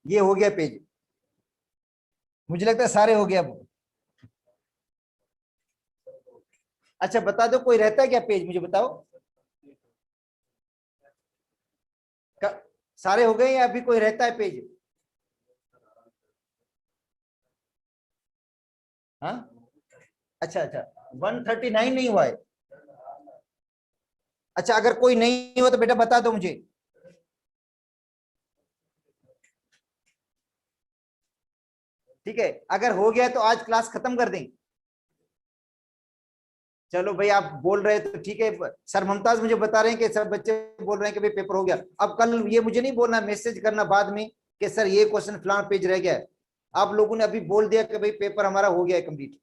ये हो गया पेज, मुझे लगता है सारे हो गए अब। अच्छा बता दो कोई रहता है क्या पेज, मुझे बताओ। सारे हो गए या अभी कोई रहता है पेज? हाँ अच्छा अच्छा 139 नहीं हुआ है। अच्छा अगर कोई नहीं हुआ तो बेटा बता दो मुझे। ठीक है अगर हो गया तो आज क्लास खत्म कर दें। चलो भाई आप बोल रहे हैं तो ठीक है। सर मुमताज मुझे बता रहे हैं कि सब बच्चे बोल रहे हैं कि भाई पेपर हो गया। अब कल ये मुझे नहीं बोलना, मैसेज करना बाद में कि सर ये क्वेश्चन फलाना पेज रह गया है। आप लोगों ने अभी बोल दिया कि भाई पेपर हमारा हो गया है, कंप्लीट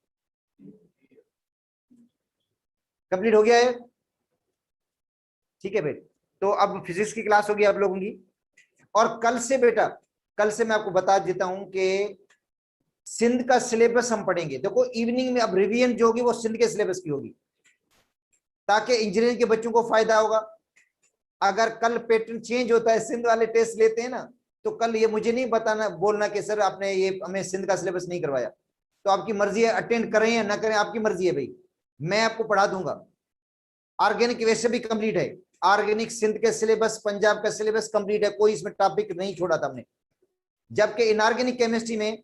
कंप्लीट हो गया है। ठीक है भाई, तो अब फिजिक्स की क्लास होगी आप लोगों की। और कल से बेटा, कल से मैं आपको बता देता हूं कि सिंध का सिलेबस हम पढ़ेंगे। देखो इवनिंग में अब रिवीजन जो होगी वो सिंध के सिलेबस की होगी, ताकि इंजीनियरिंग के बच्चों को फायदा होगा। अगर कल पैटर्न चेंज होता है, सिंध वाले टेस्ट लेते हैं ना, तो कल ये मुझे नहीं बताना बोलना कि सर आपने ये हमें सिंध का सिलेबस नहीं करवाया। तो आपकी मर्जी है, अटेंड करें या ना करें आपकी मर्जी है भाई, मैं आपको पढ़ा दूंगा। ऑर्गेनिक वैसे भी कंप्लीट है, ऑर्गेनिक सिंध के सिलेबस, पंजाब का सिलेबस कंप्लीट है, कोई इसमें टॉपिक नहीं छोड़ा था हमने। जबकि इनऑर्गेनिक केमिस्ट्री में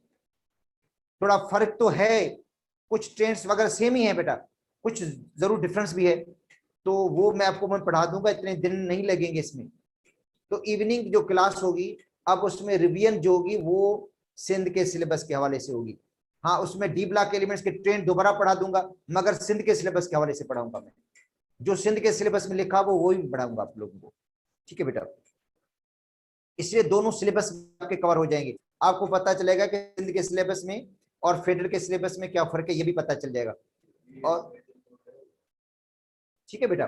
थोड़ा फर्क तो है, कुछ ट्रेंड्स वगैरह सेम ही है बेटा, कुछ जरूर डिफरेंस भी है। तो वो मैं आपको पढ़ा दूंगा, इतने दिन नहीं लगेंगे इसमें। तो इवनिंग जो क्लास होगी अब उसमें रिवीजन जो होगी वो सिंध के सिलेबस के हवाले से होगी। हाँ, उसमें डी ब्लॉक एलिमेंट्स के ट्रेंड दोबारा पढ़ा दूंगा, मगर सिंध के सिलेबस के हवाले से पढ़ाऊंगा मैं। जो सिंध के सिलेबस में लिखा वो वही पढ़ाऊंगा आप लोगों को, ठीक है बेटा। इसलिए दोनों सिलेबस आपके कवर हो जाएंगे, आपको पता चलेगा कि सिंध के सिलेबस में और फेडरल के सिलेबस में क्या फर्क है, ये भी पता चल जाएगा। और ठीक है बेटा।